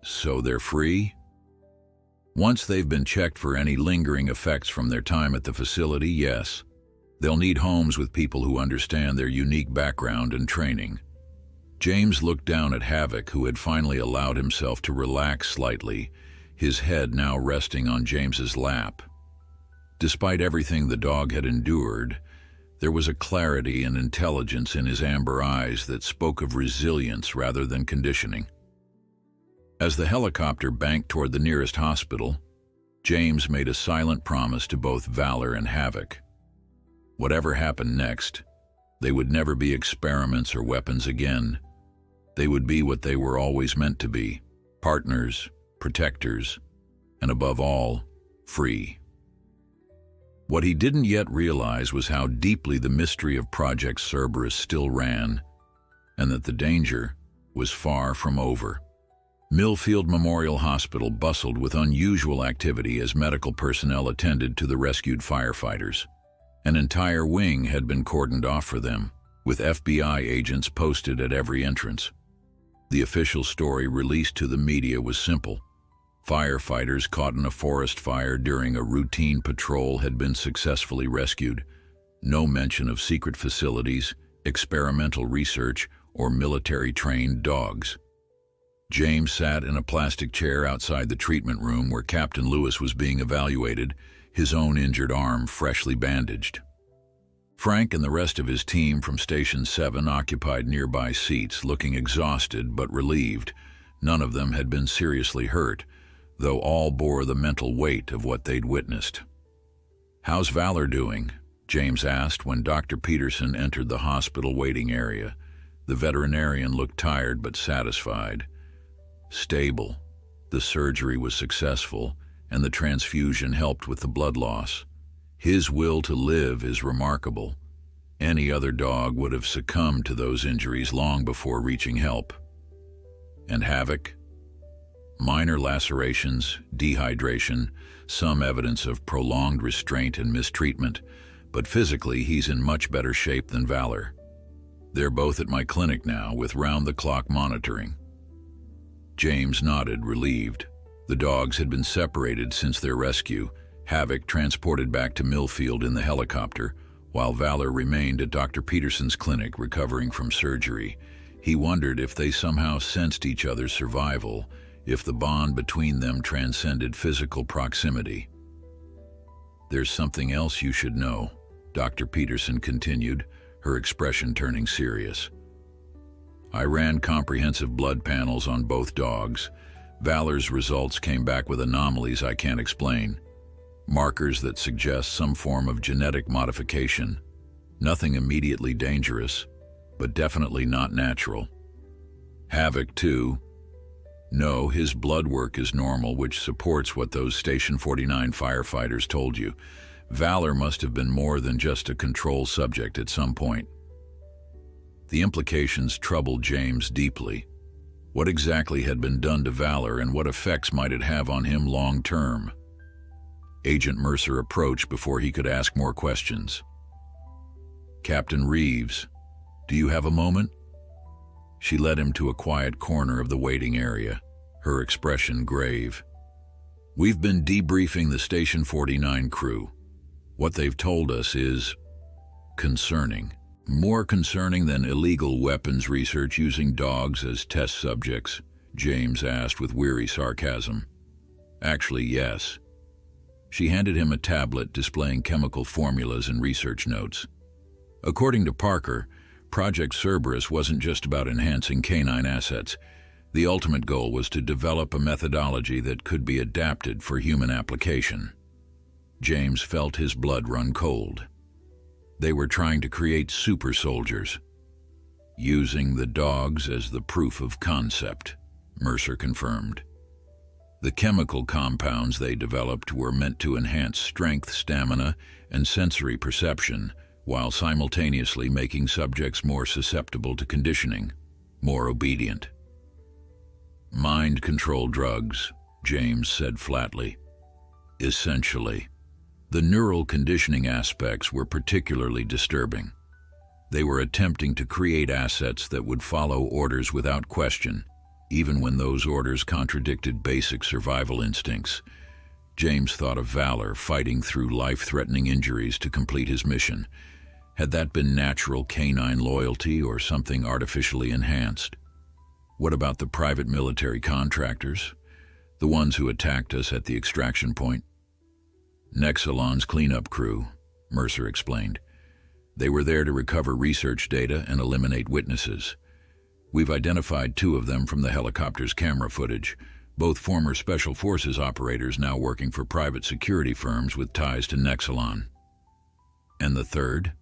So they're free? Once they've been checked for any lingering effects from their time at the facility, yes. They'll need homes with people who understand their unique background and training." James looked down at Havoc, who had finally allowed himself to relax slightly, his head now resting on James's lap. Despite everything the dog had endured, there was a clarity and intelligence in his amber eyes that spoke of resilience rather than conditioning. As the helicopter banked toward the nearest hospital, James made a silent promise to both Valor and Havoc. Whatever happened next, they would never be experiments or weapons again. They would be what they were always meant to be: partners, protectors, and above all, free. What he didn't yet realize was how deeply the mystery of Project Cerberus still ran, and that the danger was far from over. Millfield Memorial Hospital bustled with unusual activity as medical personnel attended to the rescued firefighters. An entire wing had been cordoned off for them, with FBI agents posted at every entrance. The official story released to the media was simple. Firefighters caught in a forest fire during a routine patrol had been successfully rescued. No mention of secret facilities, experimental research, or military-trained dogs. James sat in a plastic chair outside the treatment room where Captain Lewis was being evaluated, his own injured arm freshly bandaged. Frank and the rest of his team from Station 7 occupied nearby seats, looking exhausted but relieved. None of them had been seriously hurt, though all bore the mental weight of what they'd witnessed. "How's Valor doing?" James asked when Dr. Peterson entered the hospital waiting area. The veterinarian looked tired but satisfied. "Stable. The surgery was successful, and the transfusion helped with the blood loss. His will to live is remarkable. Any other dog would have succumbed to those injuries long before reaching help." "And Havoc?" "Minor lacerations, dehydration, some evidence of prolonged restraint and mistreatment, but physically he's in much better shape than Valor. They're both at my clinic now with round-the-clock monitoring." James nodded, relieved. The dogs had been separated since their rescue, Havoc transported back to Millfield in the helicopter, while Valor remained at Dr. Peterson's clinic recovering from surgery. He wondered if they somehow sensed each other's survival, if the bond between them transcended physical proximity. "There's something else you should know," Dr. Peterson continued, her expression turning serious. "I ran comprehensive blood panels on both dogs. Valor's results came back with anomalies I can't explain. Markers that suggest some form of genetic modification. Nothing immediately dangerous, but definitely not natural. Havoc, too. No, his blood work is normal, which supports what those Station 49 firefighters told you. Valor must have been more than just a control subject at some point." The implications troubled James deeply. What exactly had been done to Valor, and what effects might it have on him long term? Agent Mercer approached before he could ask more questions. "Captain Reeves, do you have a moment?" She led him to a quiet corner of the waiting area, her expression grave. "We've been debriefing the Station 49 crew. What they've told us is concerning. More concerning than illegal weapons research using dogs as test subjects," James asked with weary sarcasm. "Actually, yes." She handed him a tablet displaying chemical formulas and research notes. According to Parker, Project Cerberus wasn't just about enhancing canine assets. The ultimate goal was to develop a methodology that could be adapted for human application. James felt his blood run cold. They were trying to create super soldiers, using the dogs as the proof of concept, Mercer confirmed. The chemical compounds they developed were meant to enhance strength, stamina, and sensory perception, while simultaneously making subjects more susceptible to conditioning, more obedient. "Mind control drugs," James said flatly. "Essentially. The neural conditioning aspects were particularly disturbing. They were attempting to create assets that would follow orders without question, even when those orders contradicted basic survival instincts." James thought of Valor fighting through life-threatening injuries to complete his mission. Had that been natural canine loyalty or something artificially enhanced? What about the private military contractors? The ones who attacked us at the extraction point? "Nexalon's cleanup crew," Mercer explained. "They were there to recover research data and eliminate witnesses. We've identified 2 of them from the helicopter's camera footage, both former Special Forces operators now working for private security firms with ties to Nexalon." "And the 3rd?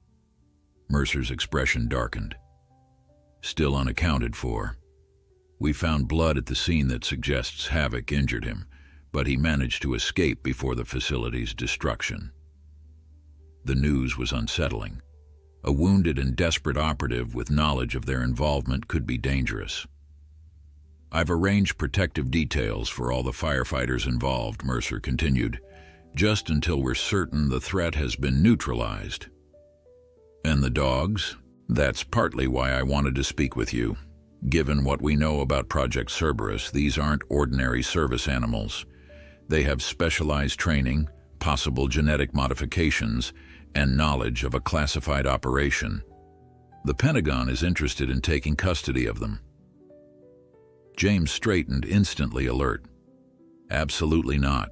Mercer's expression darkened. "Still unaccounted for. We found blood at the scene that suggests Havoc injured him, but he managed to escape before the facility's destruction." The news was unsettling. A wounded and desperate operative with knowledge of their involvement could be dangerous. "I've arranged protective details for all the firefighters involved," Mercer continued, "just until we're certain the threat has been neutralized." "And the dogs? That's partly why I wanted to speak with you. Given what we know about Project Cerberus, these aren't ordinary service animals. They have specialized training, possible genetic modifications, and knowledge of a classified operation. The Pentagon is interested in taking custody of them." James straightened, instantly alert. Absolutely not.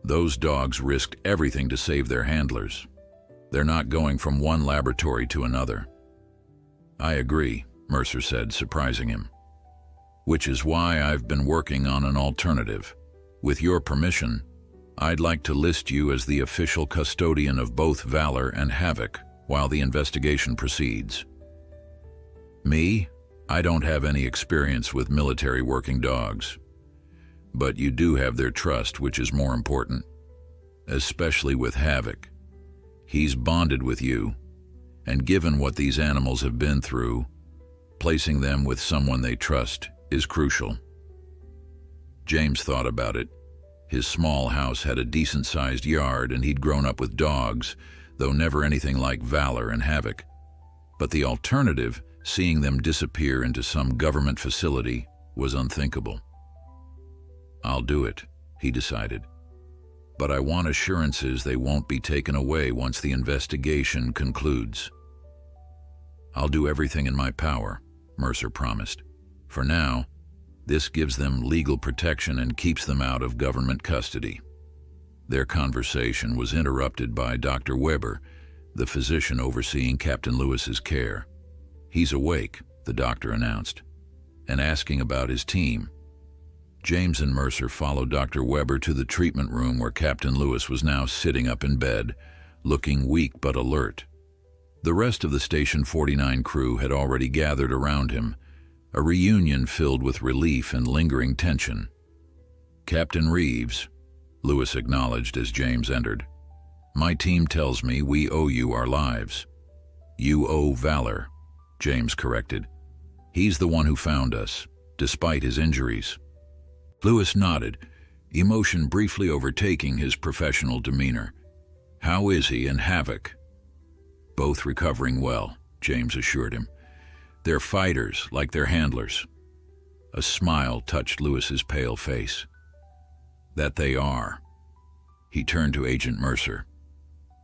Those dogs risked everything to save their handlers. They're not going from one laboratory to another. I agree, Mercer said, surprising him. Which is why I've been working on an alternative. With your permission, I'd like to list you as the official custodian of both Valor and Havoc while the investigation proceeds. Me? I don't have any experience with military working dogs. But you do have their trust, which is more important. Especially with Havoc. He's bonded with you, and given what these animals have been through, placing them with someone they trust is crucial. James thought about it. His small house had a decent-sized yard, and he'd grown up with dogs, though never anything like Valor and Havoc. But the alternative, seeing them disappear into some government facility, was unthinkable. I'll do it, he decided. But I want assurances they won't be taken away once the investigation concludes. I'll do everything in my power, Mercer promised. For now, this gives them legal protection and keeps them out of government custody. Their conversation was interrupted by Dr. Weber, the physician overseeing Captain Lewis's care. He's awake, the doctor announced, and asking about his team. James and Mercer followed Dr. Weber to the treatment room where Captain Lewis was now sitting up in bed, looking weak but alert. The rest of the Station 49 crew had already gathered around him, a reunion filled with relief and lingering tension. Captain Reeves, Lewis acknowledged as James entered. My team tells me we owe you our lives. You owe Valor, James corrected. He's the one who found us, despite his injuries. Lewis nodded, emotion briefly overtaking his professional demeanor. How is he and Havoc? Both recovering well, James assured him. They're fighters, like their handlers. A smile touched Lewis's pale face. That they are. He turned to Agent Mercer.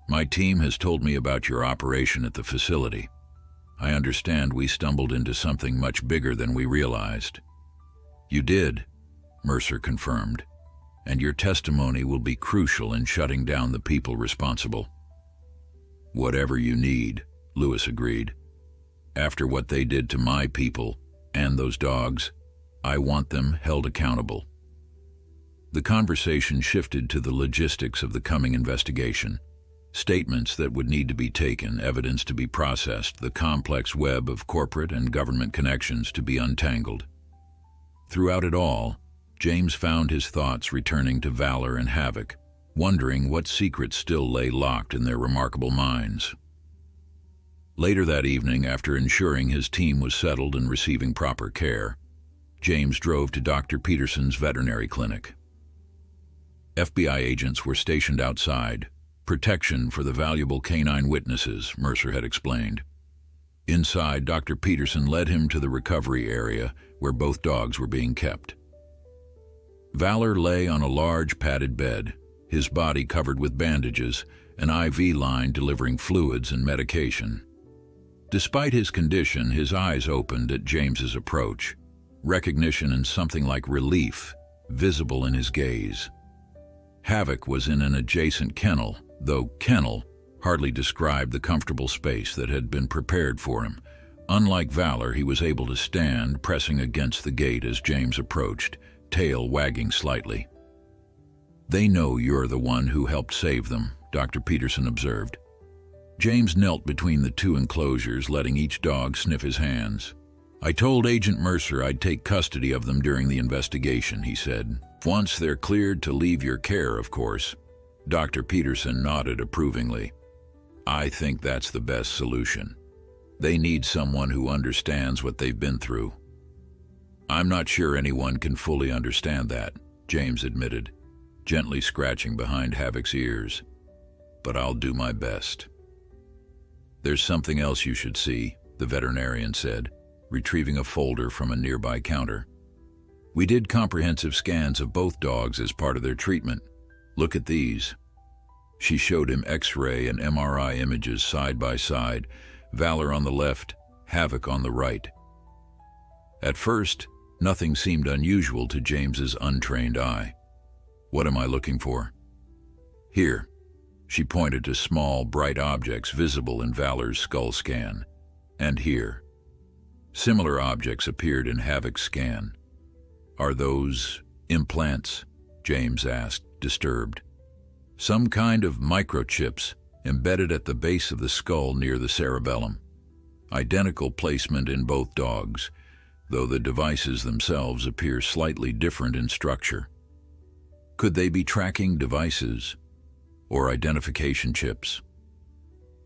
My team has told me about your operation at the facility. I understand we stumbled into something much bigger than we realized. You did, Mercer confirmed, and your testimony will be crucial in shutting down the people responsible. Whatever you need, Lewis agreed. After what they did to my people and those dogs, I want them held accountable. The conversation shifted to the logistics of the coming investigation. Statements that would need to be taken, evidence to be processed, the complex web of corporate and government connections to be untangled. Throughout it all, James found his thoughts returning to Valor and Havoc, wondering what secrets still lay locked in their remarkable minds. Later that evening, after ensuring his team was settled and receiving proper care, James drove to Dr. Peterson's veterinary clinic. FBI agents were stationed outside, protection for the valuable canine witnesses, Mercer had explained. Inside, Dr. Peterson led him to the recovery area where both dogs were being kept. Valor lay on a large padded bed, his body covered with bandages, an IV line delivering fluids and medication. Despite his condition, his eyes opened at James's approach, recognition and something like relief visible in his gaze. Havoc was in an adjacent kennel, though kennel hardly described the comfortable space that had been prepared for him. Unlike Valor, he was able to stand, pressing against the gate as James approached, tail wagging slightly. They know you're the one who helped save them, Dr. Peterson observed. James knelt between the two enclosures, letting each dog sniff his hands. I told Agent Mercer I'd take custody of them during the investigation, he said. Once they're cleared to leave your care, of course. Dr. Peterson nodded approvingly. I think that's the best solution. They need someone who understands what they've been through. I'm not sure anyone can fully understand that, James admitted, gently scratching behind Havoc's ears. But I'll do my best. There's something else you should see, the veterinarian said, retrieving a folder from a nearby counter. We did comprehensive scans of both dogs as part of their treatment. Look at these. She showed him X-ray and MRI images side by side, Valor on the left, Havoc on the right. At first, Nothing seemed unusual to James's untrained eye. "What am I looking for?" "Here." She pointed to small, bright objects visible in Valor's skull scan. "And here." Similar objects appeared in Havoc's scan. "Are those implants?" James asked, disturbed. "Some kind of microchips embedded at the base of the skull near the cerebellum. Identical placement in both dogs, though the devices themselves appear slightly different in structure." "Could they be tracking devices or identification chips?"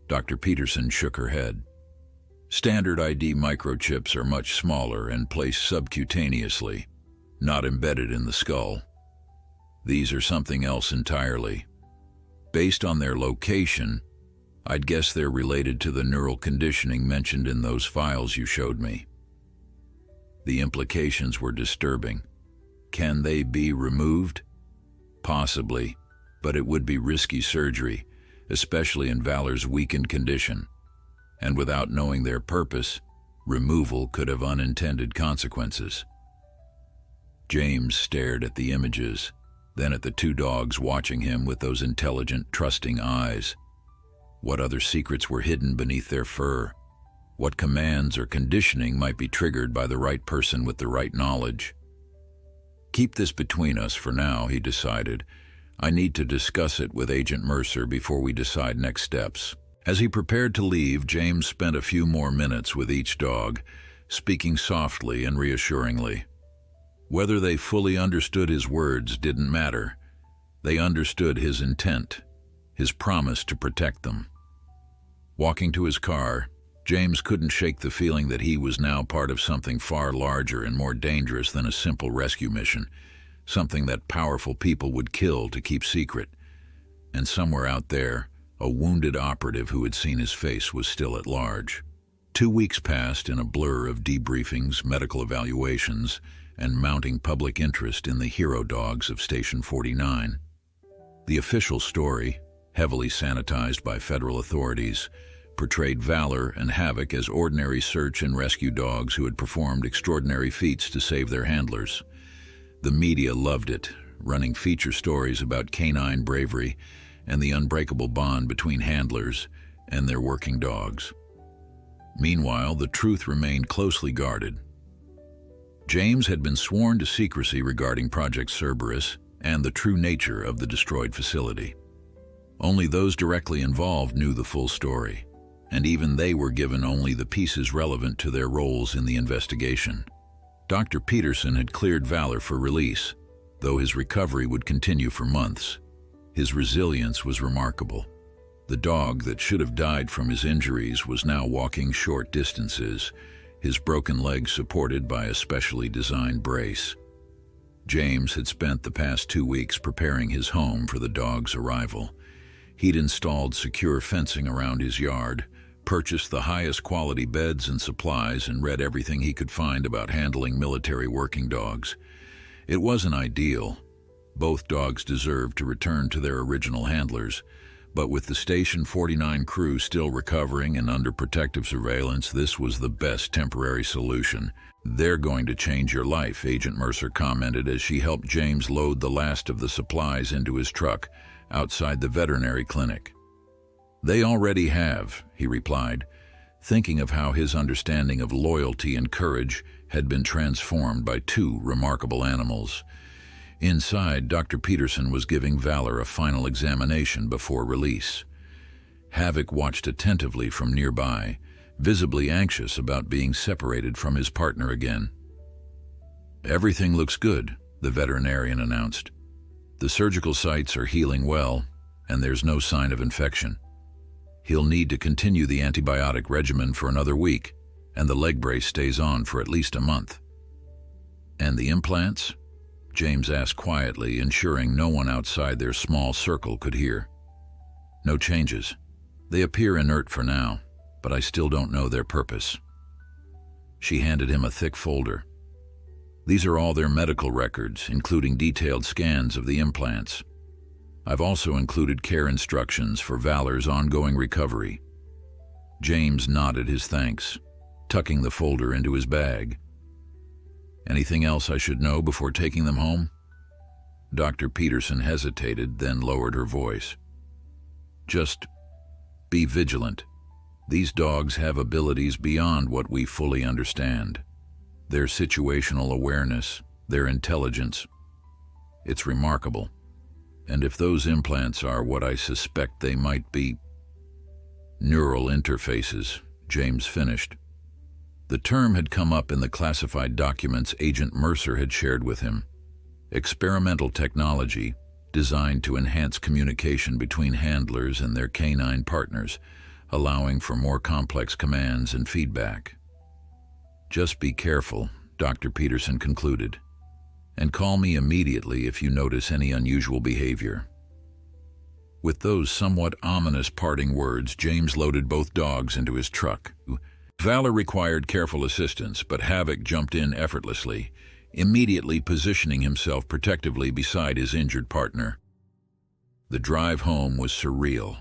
Dr. Peterson shook her head. "Standard ID microchips are much smaller and placed subcutaneously, not embedded in the skull. These are something else entirely. Based on their location, I'd guess they're related to the neural conditioning mentioned in those files you showed me." The implications were disturbing. "Can they be removed?" "Possibly, but it would be risky surgery, especially in Valor's weakened condition. And without knowing their purpose, removal could have unintended consequences." James stared at the images, then at the two dogs watching him with those intelligent, trusting eyes. What other secrets were hidden beneath their fur? What commands or conditioning might be triggered by the right person with the right knowledge? "Keep this between us for now," he decided. "I need to discuss it with Agent Mercer before we decide next steps." As he prepared to leave, James spent a few more minutes with each dog, speaking softly and reassuringly. Whether they fully understood his words didn't matter. They understood his intent, his promise to protect them. Walking to his car, James couldn't shake the feeling that he was now part of something far larger and more dangerous than a simple rescue mission, something that powerful people would kill to keep secret. And somewhere out there, a wounded operative who had seen his face was still at large. 2 weeks passed in a blur of debriefings, medical evaluations, and mounting public interest in the hero dogs of Station 49. The official story, heavily sanitized by federal authorities, portrayed Valor and Havoc as ordinary search and rescue dogs who had performed extraordinary feats to save their handlers. The media loved it, running feature stories about canine bravery and the unbreakable bond between handlers and their working dogs. Meanwhile, the truth remained closely guarded. James had been sworn to secrecy regarding Project Cerberus and the true nature of the destroyed facility. Only those directly involved knew the full story, and even they were given only the pieces relevant to their roles in the investigation. Dr. Peterson had cleared Valor for release, though his recovery would continue for months. His resilience was remarkable. The dog that should have died from his injuries was now walking short distances, his broken leg supported by a specially designed brace. James had spent the past 2 weeks preparing his home for the dog's arrival. He'd installed secure fencing around his yard, purchased the highest quality beds and supplies, and read everything he could find about handling military working dogs. It wasn't ideal. Both dogs deserved to return to their original handlers, but with the Station 49 crew still recovering and under protective surveillance, this was the best temporary solution. "They're going to change your life," Agent Mercer commented as she helped James load the last of the supplies into his truck outside the veterinary clinic. "They already have," he replied, thinking of how his understanding of loyalty and courage had been transformed by 2 remarkable animals. Inside, Dr. Peterson was giving Valor a final examination before release. Havoc watched attentively from nearby, visibly anxious about being separated from his partner again. "Everything looks good," the veterinarian announced. "The surgical sites are healing well, and there's no sign of infection. He'll need to continue the antibiotic regimen for another week, and the leg brace stays on for at least a month." "And the implants?" James asked quietly, ensuring no one outside their small circle could hear. "No changes. They appear inert for now, but I still don't know their purpose." She handed him a thick folder. "These are all their medical records, including detailed scans of the implants. I've also included care instructions for Valor's ongoing recovery." James nodded his thanks, tucking the folder into his bag. Anything else I should know before taking them home? Dr. Peterson hesitated, then lowered her voice. Just be vigilant. These dogs have abilities beyond what we fully understand. Their situational awareness, their intelligence, it's remarkable. And if those implants are what I suspect they might be, neural interfaces, James finished. The term had come up in the classified documents Agent Mercer had shared with him. Experimental technology designed to enhance communication between handlers and their canine partners, allowing for more complex commands and feedback. Just be careful, Dr. Peterson concluded, and call me immediately if you notice any unusual behavior. With those somewhat ominous parting words, James loaded both dogs into his truck. Valor required careful assistance, but Havoc jumped in effortlessly, immediately positioning himself protectively beside his injured partner. The drive home was surreal.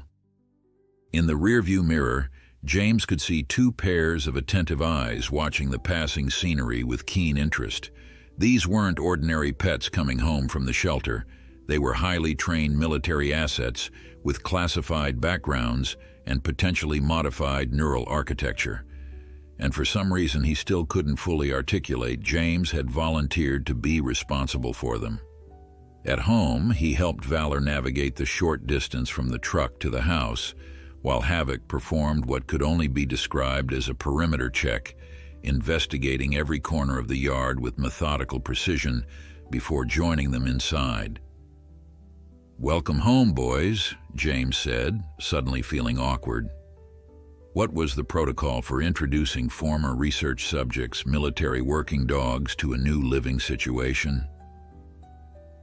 In the rearview mirror, James could see two pairs of attentive eyes watching the passing scenery with keen interest. These weren't ordinary pets coming home from the shelter. They were highly trained military assets with classified backgrounds and potentially modified neural architecture. And for some reason he still couldn't fully articulate, James had volunteered to be responsible for them. At home, he helped Valor navigate the short distance from the truck to the house, while Havoc performed what could only be described as a perimeter check, investigating every corner of the yard with methodical precision before joining them inside. "Welcome home, boys," James said, suddenly feeling awkward. What was the protocol for introducing former research subjects, military working dogs, to a new living situation?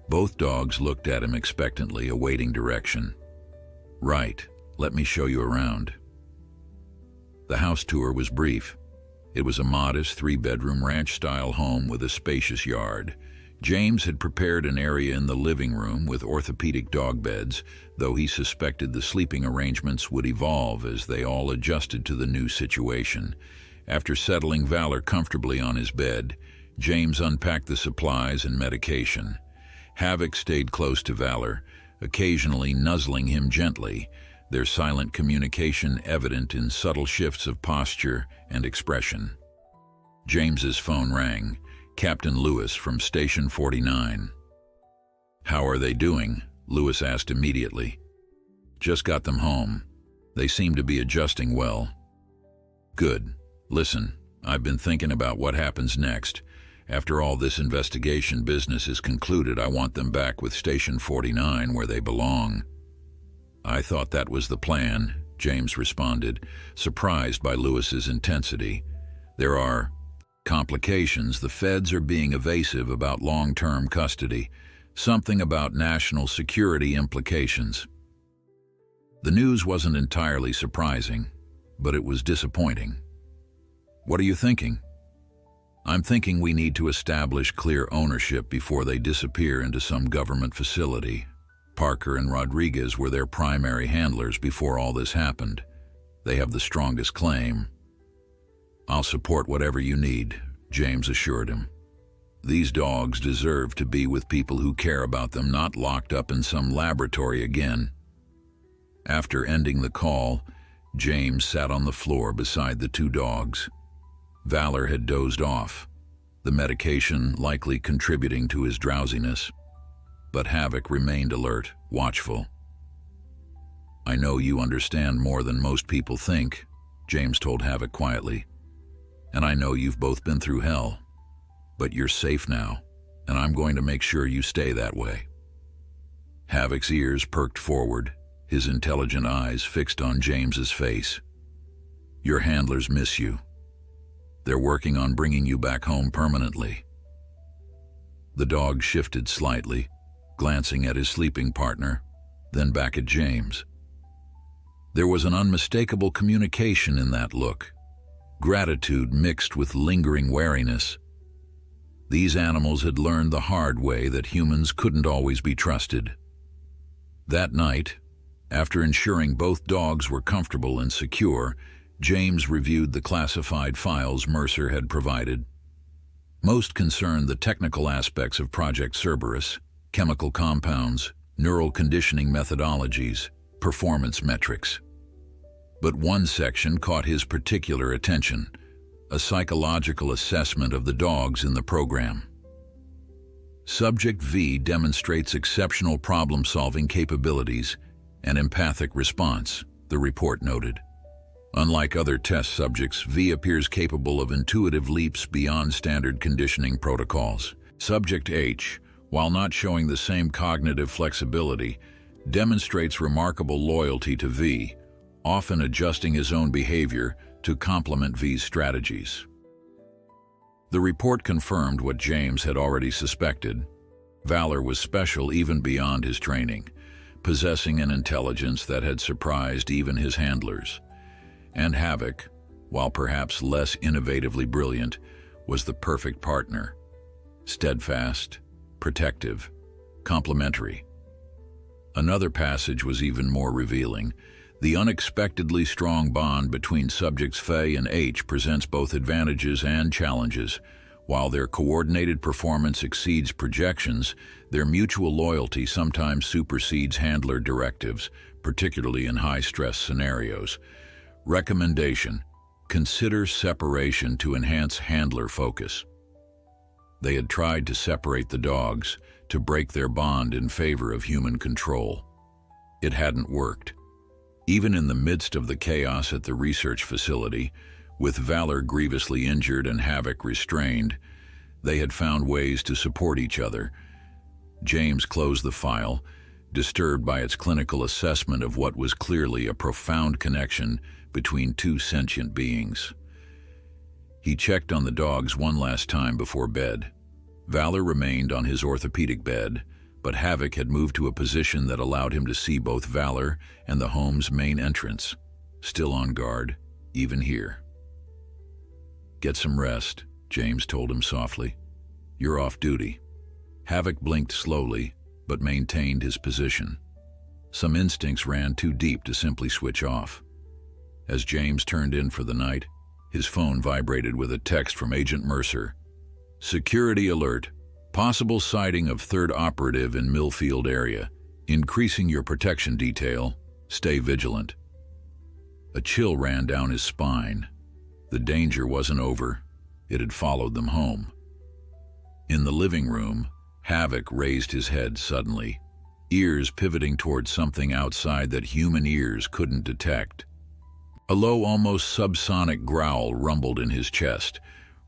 Both dogs looked at him expectantly, awaiting direction. "Right, let me show you around." The house tour was brief. It was a modest three-bedroom ranch-style home with a spacious yard. James had prepared an area in the living room with orthopedic dog beds, though he suspected the sleeping arrangements would evolve as they all adjusted to the new situation. After settling Valor comfortably on his bed, James unpacked the supplies and medication. Havoc stayed close to Valor, occasionally nuzzling him gently, their silent communication evident in subtle shifts of posture and expression. James's phone rang. Captain Lewis from Station 49. "How are they doing?" Lewis asked immediately. "Just got them home. They seem to be adjusting well." "Good. Listen, I've been thinking about what happens next. After all this investigation business is concluded, I want them back with Station 49 where they belong." "I thought that was the plan," James responded, surprised by Lewis's intensity. "There are complications. The feds are being evasive about long-term custody, something about national security implications." The news wasn't entirely surprising, but it was disappointing. "What are you thinking?" "I'm thinking we need to establish clear ownership before they disappear into some government facility. Parker and Rodriguez were their primary handlers before all this happened. They have the strongest claim." "I'll support whatever you need," James assured him. "These dogs deserve to be with people who care about them, not locked up in some laboratory again." After ending the call, James sat on the floor beside the two dogs. Valor had dozed off, the medication likely contributing to his drowsiness. But Havoc remained alert, watchful. "I know you understand more than most people think," James told Havoc quietly. "And I know you've both been through hell. But you're safe now, and I'm going to make sure you stay that way." Havoc's ears perked forward, his intelligent eyes fixed on James's face. "Your handlers miss you. They're working on bringing you back home permanently." The dog shifted slightly, glancing at his sleeping partner, then back at James. There was an unmistakable communication in that look, gratitude mixed with lingering wariness. These animals had learned the hard way that humans couldn't always be trusted. That night, after ensuring both dogs were comfortable and secure, James reviewed the classified files Mercer had provided. Most concerned the technical aspects of Project Cerberus, chemical compounds, neural conditioning methodologies, performance metrics. But one section caught his particular attention: a psychological assessment of the dogs in the program. Subject V demonstrates exceptional problem-solving capabilities and empathic response, the report noted. Unlike other test subjects, V appears capable of intuitive leaps beyond standard conditioning protocols. Subject H, while not showing the same cognitive flexibility, demonstrates remarkable loyalty to V, often adjusting his own behavior to complement V's strategies. The report confirmed what James had already suspected. Valor was special even beyond his training, possessing an intelligence that had surprised even his handlers. And Havoc, while perhaps less innovatively brilliant, was the perfect partner. Steadfast, protective, complementary. Another passage was even more revealing. The unexpectedly strong bond between subjects Faye and H presents both advantages and challenges. While their coordinated performance exceeds projections, their mutual loyalty sometimes supersedes handler directives, particularly in high-stress scenarios. Recommendation: consider separation to enhance handler focus. They had tried to separate the dogs, to break their bond in favor of human control. It hadn't worked. Even in the midst of the chaos at the research facility, with Valor grievously injured and Havoc restrained, they had found ways to support each other. James closed the file, disturbed by its clinical assessment of what was clearly a profound connection between two sentient beings. He checked on the dogs one last time before bed. Valor remained on his orthopedic bed, but Havoc had moved to a position that allowed him to see both Valor and the home's main entrance, still on guard, even here. "Get some rest," James told him softly. "You're off duty." Havoc blinked slowly, but maintained his position. Some instincts ran too deep to simply switch off. As James turned in for the night, his phone vibrated with a text from Agent Mercer. "Security alert. Possible sighting of third operative in Millfield area. Increasing your protection detail. Stay vigilant." A chill ran down his spine. The danger wasn't over. It had followed them home. In the living room, Havoc raised his head suddenly, ears pivoting toward something outside that human ears couldn't detect. A low, almost subsonic growl rumbled in his chest,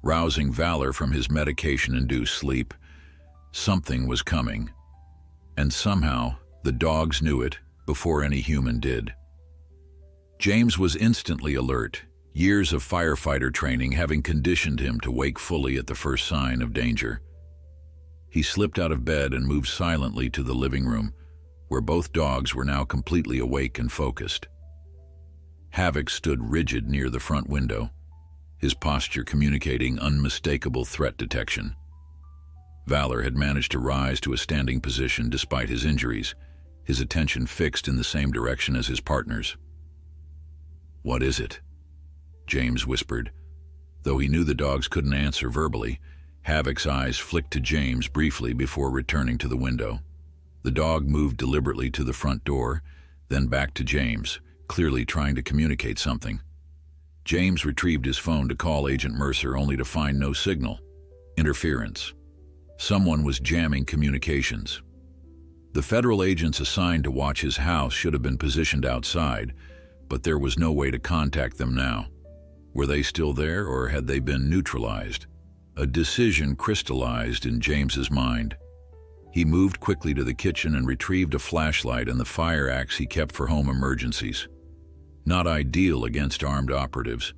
rousing Valor from his medication-induced sleep. Something was coming, and somehow the dogs knew it before any human did. James was instantly alert, years of firefighter training having conditioned him to wake fully at the first sign of danger. He slipped out of bed and moved silently to the living room, where both dogs were now completely awake and focused. Havoc stood rigid near the front window, his posture communicating unmistakable threat detection. Valor had managed to rise to a standing position despite his injuries, his attention fixed in the same direction as his partner's. "What is it?" James whispered. Though he knew the dogs couldn't answer verbally, Havoc's eyes flicked to James briefly before returning to the window. The dog moved deliberately to the front door, then back to James, clearly trying to communicate something. James retrieved his phone to call Agent Mercer only to find no signal. Interference. Someone was jamming communications. The federal agents assigned to watch his house should have been positioned outside, but there was no way to contact them now. Were they still there, or had they been neutralized? A decision crystallized in James's mind. He moved quickly to the kitchen and retrieved a flashlight and the fire axe he kept for home emergencies. Not ideal against armed operatives,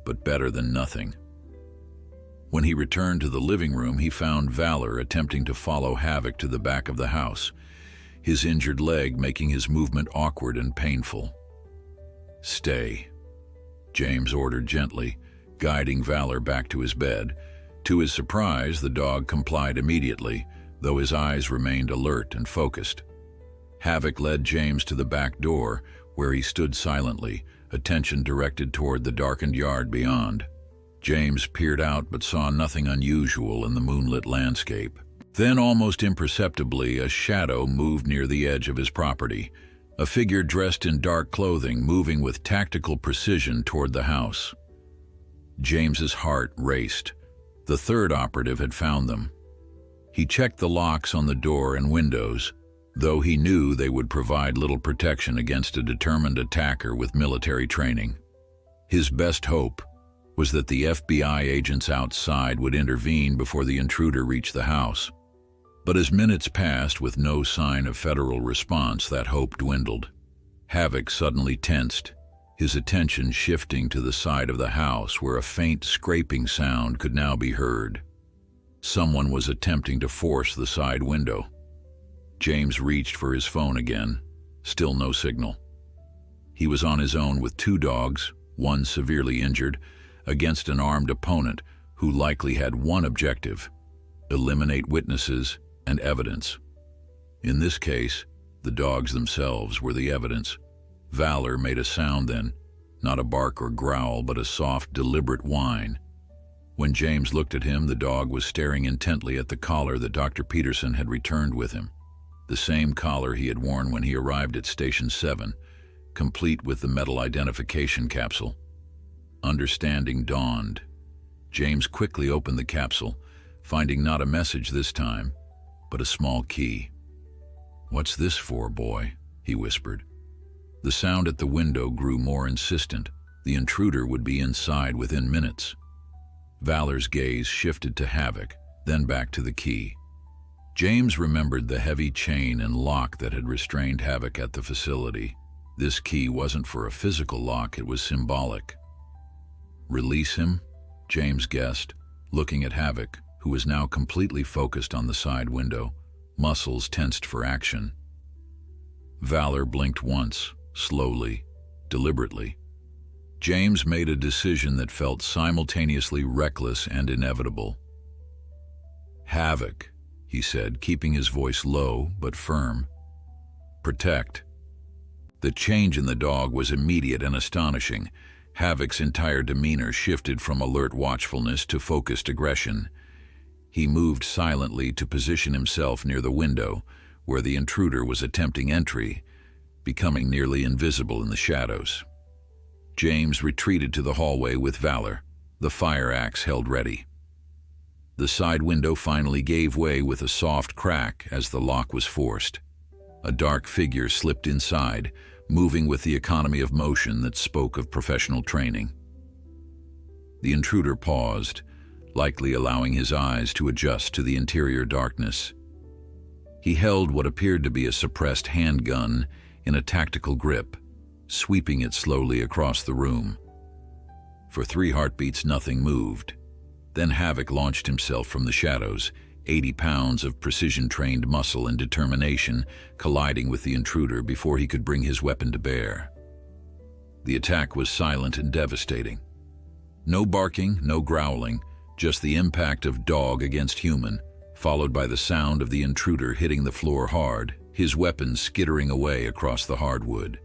but better than nothing. When he returned to the living room, he found Valor attempting to follow Havoc to the back of the house, his injured leg making his movement awkward and painful. "Stay," James ordered gently, guiding Valor back to his bed. To his surprise, the dog complied immediately, though his eyes remained alert and focused. Havoc led James to the back door, where he stood silently, attention directed toward the darkened yard beyond. James peered out but saw nothing unusual in the moonlit landscape. Then, almost imperceptibly, a shadow moved near the edge of his property, a figure dressed in dark clothing moving with tactical precision toward the house. James's heart raced. The third operative had found them. He checked the locks on the door and windows, though he knew they would provide little protection against a determined attacker with military training. His best hope was that the FBI agents outside would intervene before the intruder reached the house. But as minutes passed with no sign of federal response, that hope dwindled. Havoc suddenly tensed, his attention shifting to the side of the house where a faint scraping sound could now be heard. Someone was attempting to force the side window. James reached for his phone again. Still no signal. He was on his own with 2 dogs, one severely injured, against an armed opponent who likely had one objective: eliminate witnesses and evidence. In this case, the dogs themselves were the evidence. Valor made a sound then, not a bark or growl, but a soft, deliberate whine. When James looked at him, the dog was staring intently at the collar that Dr. Peterson had returned with him, the same collar he had worn when he arrived at Station 7, complete with the metal identification capsule. Understanding dawned. James quickly opened the capsule, finding not a message this time, but a small key. "What's this for, boy?" he whispered. The sound at the window grew more insistent. The intruder would be inside within minutes. Valor's gaze shifted to Havoc, then back to the key. James remembered the heavy chain and lock that had restrained Havoc at the facility. This key wasn't for a physical lock, it was symbolic. Release him? James guessed, looking at Havoc, who was now completely focused on the side window, muscles tensed for action. Valor blinked once, slowly, deliberately. James made a decision that felt simultaneously reckless and inevitable. "Havoc," he said, keeping his voice low but firm. "Protect." The change in the dog was immediate and astonishing. Havoc's entire demeanor shifted from alert watchfulness to focused aggression. He moved silently to position himself near the window, where the intruder was attempting entry, becoming nearly invisible in the shadows. James retreated to the hallway with Valor, the fire axe held ready. The side window finally gave way with a soft crack as the lock was forced. A dark figure slipped inside, moving with the economy of motion that spoke of professional training. The intruder paused, likely allowing his eyes to adjust to the interior darkness. He held what appeared to be a suppressed handgun in a tactical grip, sweeping it slowly across the room. For 3 heartbeats, nothing moved. Then Havoc launched himself from the shadows, 80 pounds of precision-trained muscle and determination colliding with the intruder before he could bring his weapon to bear. The attack was silent and devastating. No barking, no growling, just the impact of dog against human, followed by the sound of the intruder hitting the floor hard, his weapon skittering away across the hardwood.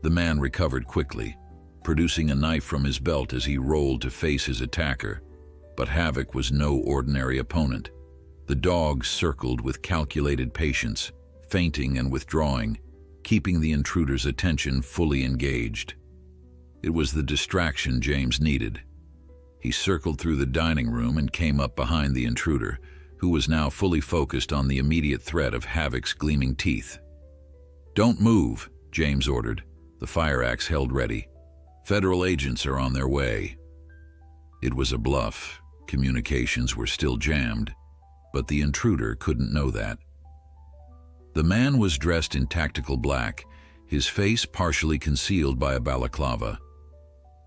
The man recovered quickly, producing a knife from his belt as he rolled to face his attacker. But Havoc was no ordinary opponent. The dog circled with calculated patience, feinting and withdrawing, keeping the intruder's attention fully engaged. It was the distraction James needed. He circled through the dining room and came up behind the intruder, who was now fully focused on the immediate threat of Havoc's gleaming teeth. "Don't move," James ordered, the fire axe held ready. "Federal agents are on their way." It was a bluff. Communications were still jammed, but the intruder couldn't know that. The man was dressed in tactical black, his face partially concealed by a balaclava.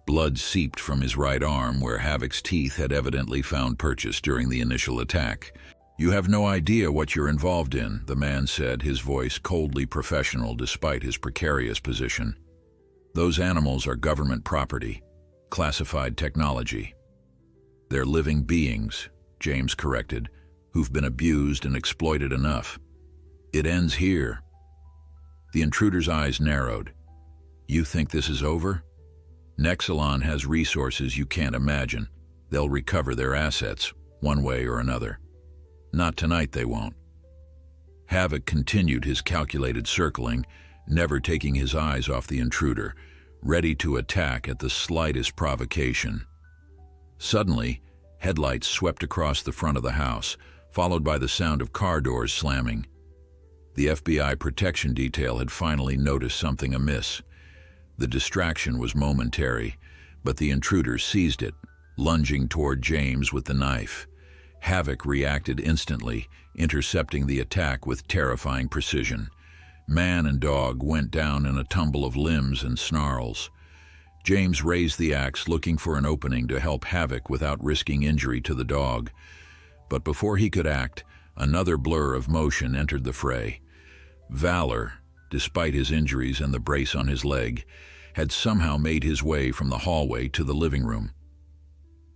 Blood seeped from his right arm where Havoc's teeth had evidently found purchase during the initial attack. "You have no idea what you're involved in," the man said, his voice coldly professional despite his precarious position. "Those animals are government property, classified technology. They're living beings," James corrected, "who've been abused and exploited enough. It ends here." The intruder's eyes narrowed. "You think this is over? Nexalon has resources you can't imagine. They'll recover their assets, one way or another. Not tonight, they won't. Havoc continued his calculated circling, never taking his eyes off the intruder, ready to attack at the slightest provocation. Suddenly, headlights swept across the front of the house, followed by the sound of car doors slamming. The FBI protection detail had finally noticed something amiss. The distraction was momentary, but the intruder seized it, lunging toward James with the knife. Havoc reacted instantly, intercepting the attack with terrifying precision. Man and dog went down in a tumble of limbs and snarls. James raised the axe, looking for an opening to help Havoc without risking injury to the dog. But before he could act, another blur of motion entered the fray. Valor, despite his injuries and the brace on his leg, had somehow made his way from the hallway to the living room.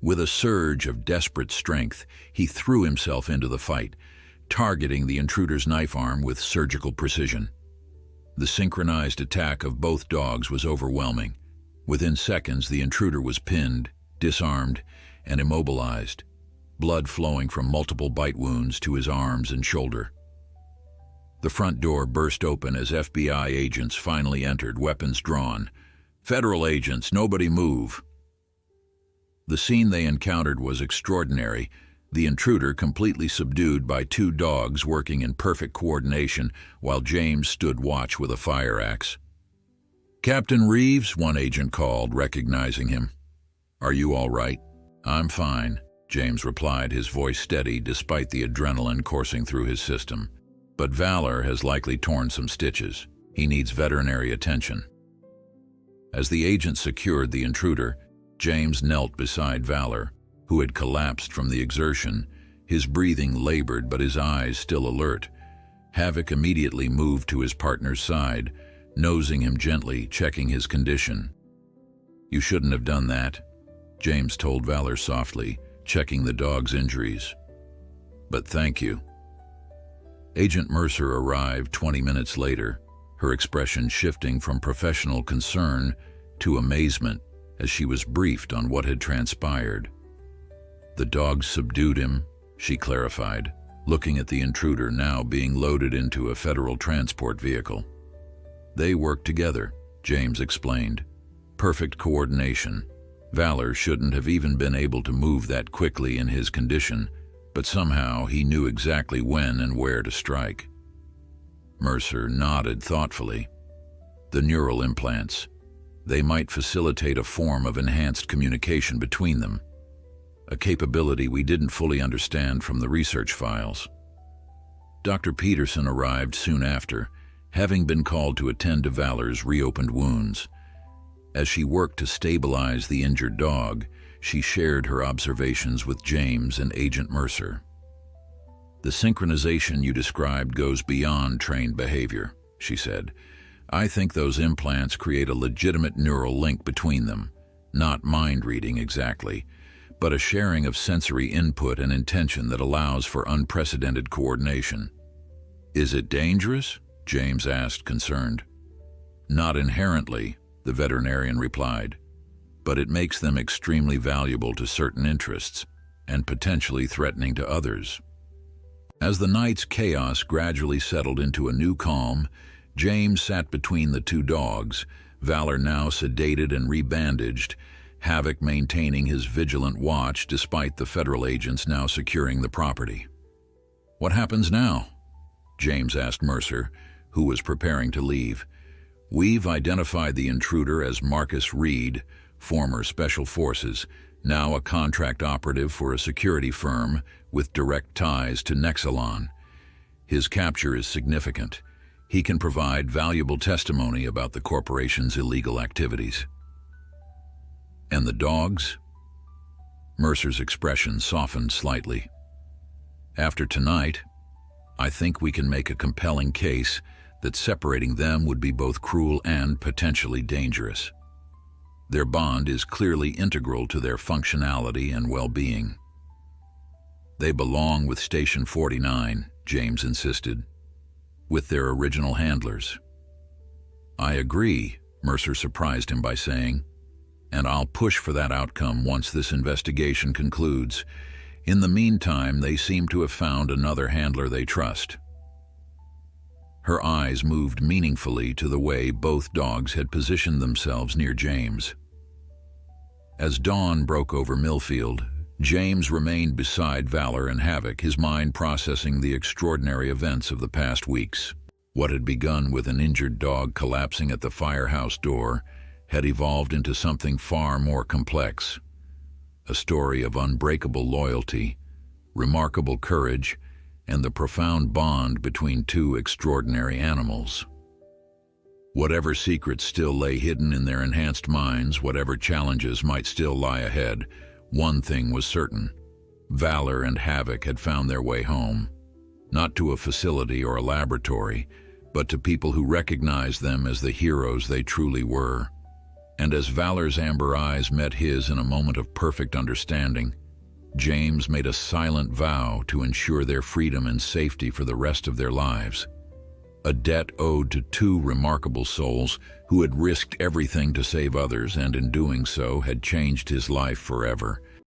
With a surge of desperate strength, he threw himself into the fight, targeting the intruder's knife arm with surgical precision. The synchronized attack of both dogs was overwhelming. Within seconds, the intruder was pinned, disarmed, and immobilized, blood flowing from multiple bite wounds to his arms and shoulder. The front door burst open as FBI agents finally entered, weapons drawn. "Federal agents, nobody move." The scene they encountered was extraordinary, the intruder completely subdued by two dogs working in perfect coordination while James stood watch with a fire axe. "Captain Reeves," one agent called, recognizing him. "Are you all right?" "I'm fine," James replied, his voice steady despite the adrenaline coursing through his system. "But Valor has likely torn some stitches. He needs veterinary attention." As the agent secured the intruder, James knelt beside Valor, who had collapsed from the exertion, his breathing labored but his eyes still alert. Havoc immediately moved to his partner's side, nosing him gently, checking his condition. "You shouldn't have done that," James told Valor softly, checking the dog's injuries. "But thank you." Agent Mercer arrived 20 minutes later, her expression shifting from professional concern to amazement as she was briefed on what had transpired. "The dogs subdued him," she clarified, looking at the intruder now being loaded into a federal transport vehicle. "They worked together," James explained. "Perfect coordination. Valor shouldn't have even been able to move that quickly in his condition, but somehow he knew exactly when and where to strike." Mercer nodded thoughtfully. "The neural implants. They might facilitate a form of enhanced communication between them, a capability we didn't fully understand from the research files." Dr. Peterson arrived soon after, having been called to attend to Valor's reopened wounds. As she worked to stabilize the injured dog, she shared her observations with James and Agent Mercer. "The synchronization you described goes beyond trained behavior," she said. "I think those implants create a legitimate neural link between them, not mind reading exactly, but a sharing of sensory input and intention that allows for unprecedented coordination." "Is it dangerous?" James asked, concerned. "Not inherently," the veterinarian replied, "but it makes them extremely valuable to certain interests and potentially threatening to others." As the night's chaos gradually settled into a new calm, James sat between the two dogs, Valor now sedated and rebandaged, Havoc maintaining his vigilant watch despite the federal agents now securing the property. "What happens now?" James asked Mercer, who was preparing to leave. "We've identified the intruder as Marcus Reed, former Special Forces, now a contract operative for a security firm with direct ties to Nexalon. His capture is significant. He can provide valuable testimony about the corporation's illegal activities." "And the dogs?" Mercer's expression softened slightly. "After tonight, I think we can make a compelling case that separating them would be both cruel and potentially dangerous. Their bond is clearly integral to their functionality and well-being." "They belong with Station 49, James insisted, "with their original handlers." "I agree," Mercer surprised him by saying. and I'll push for that outcome once this investigation concludes. In the meantime, they seem to have found another handler they trust. Her eyes moved meaningfully to the way both dogs had positioned themselves near James. As dawn broke over Millfield, James remained beside Valor and Havoc, his mind processing the extraordinary events of the past weeks. What had begun with an injured dog collapsing at the firehouse door had evolved into something far more complex. A story of unbreakable loyalty, remarkable courage, and the profound bond between two extraordinary animals. Whatever secrets still lay hidden in their enhanced minds, whatever challenges might still lie ahead, one thing was certain. Valor and Havoc had found their way home, not to a facility or a laboratory, but to people who recognized them as the heroes they truly were. And as Valor's amber eyes met his in a moment of perfect understanding, James made a silent vow to ensure their freedom and safety for the rest of their lives. A debt owed to two remarkable souls who had risked everything to save others and in doing so had changed his life forever.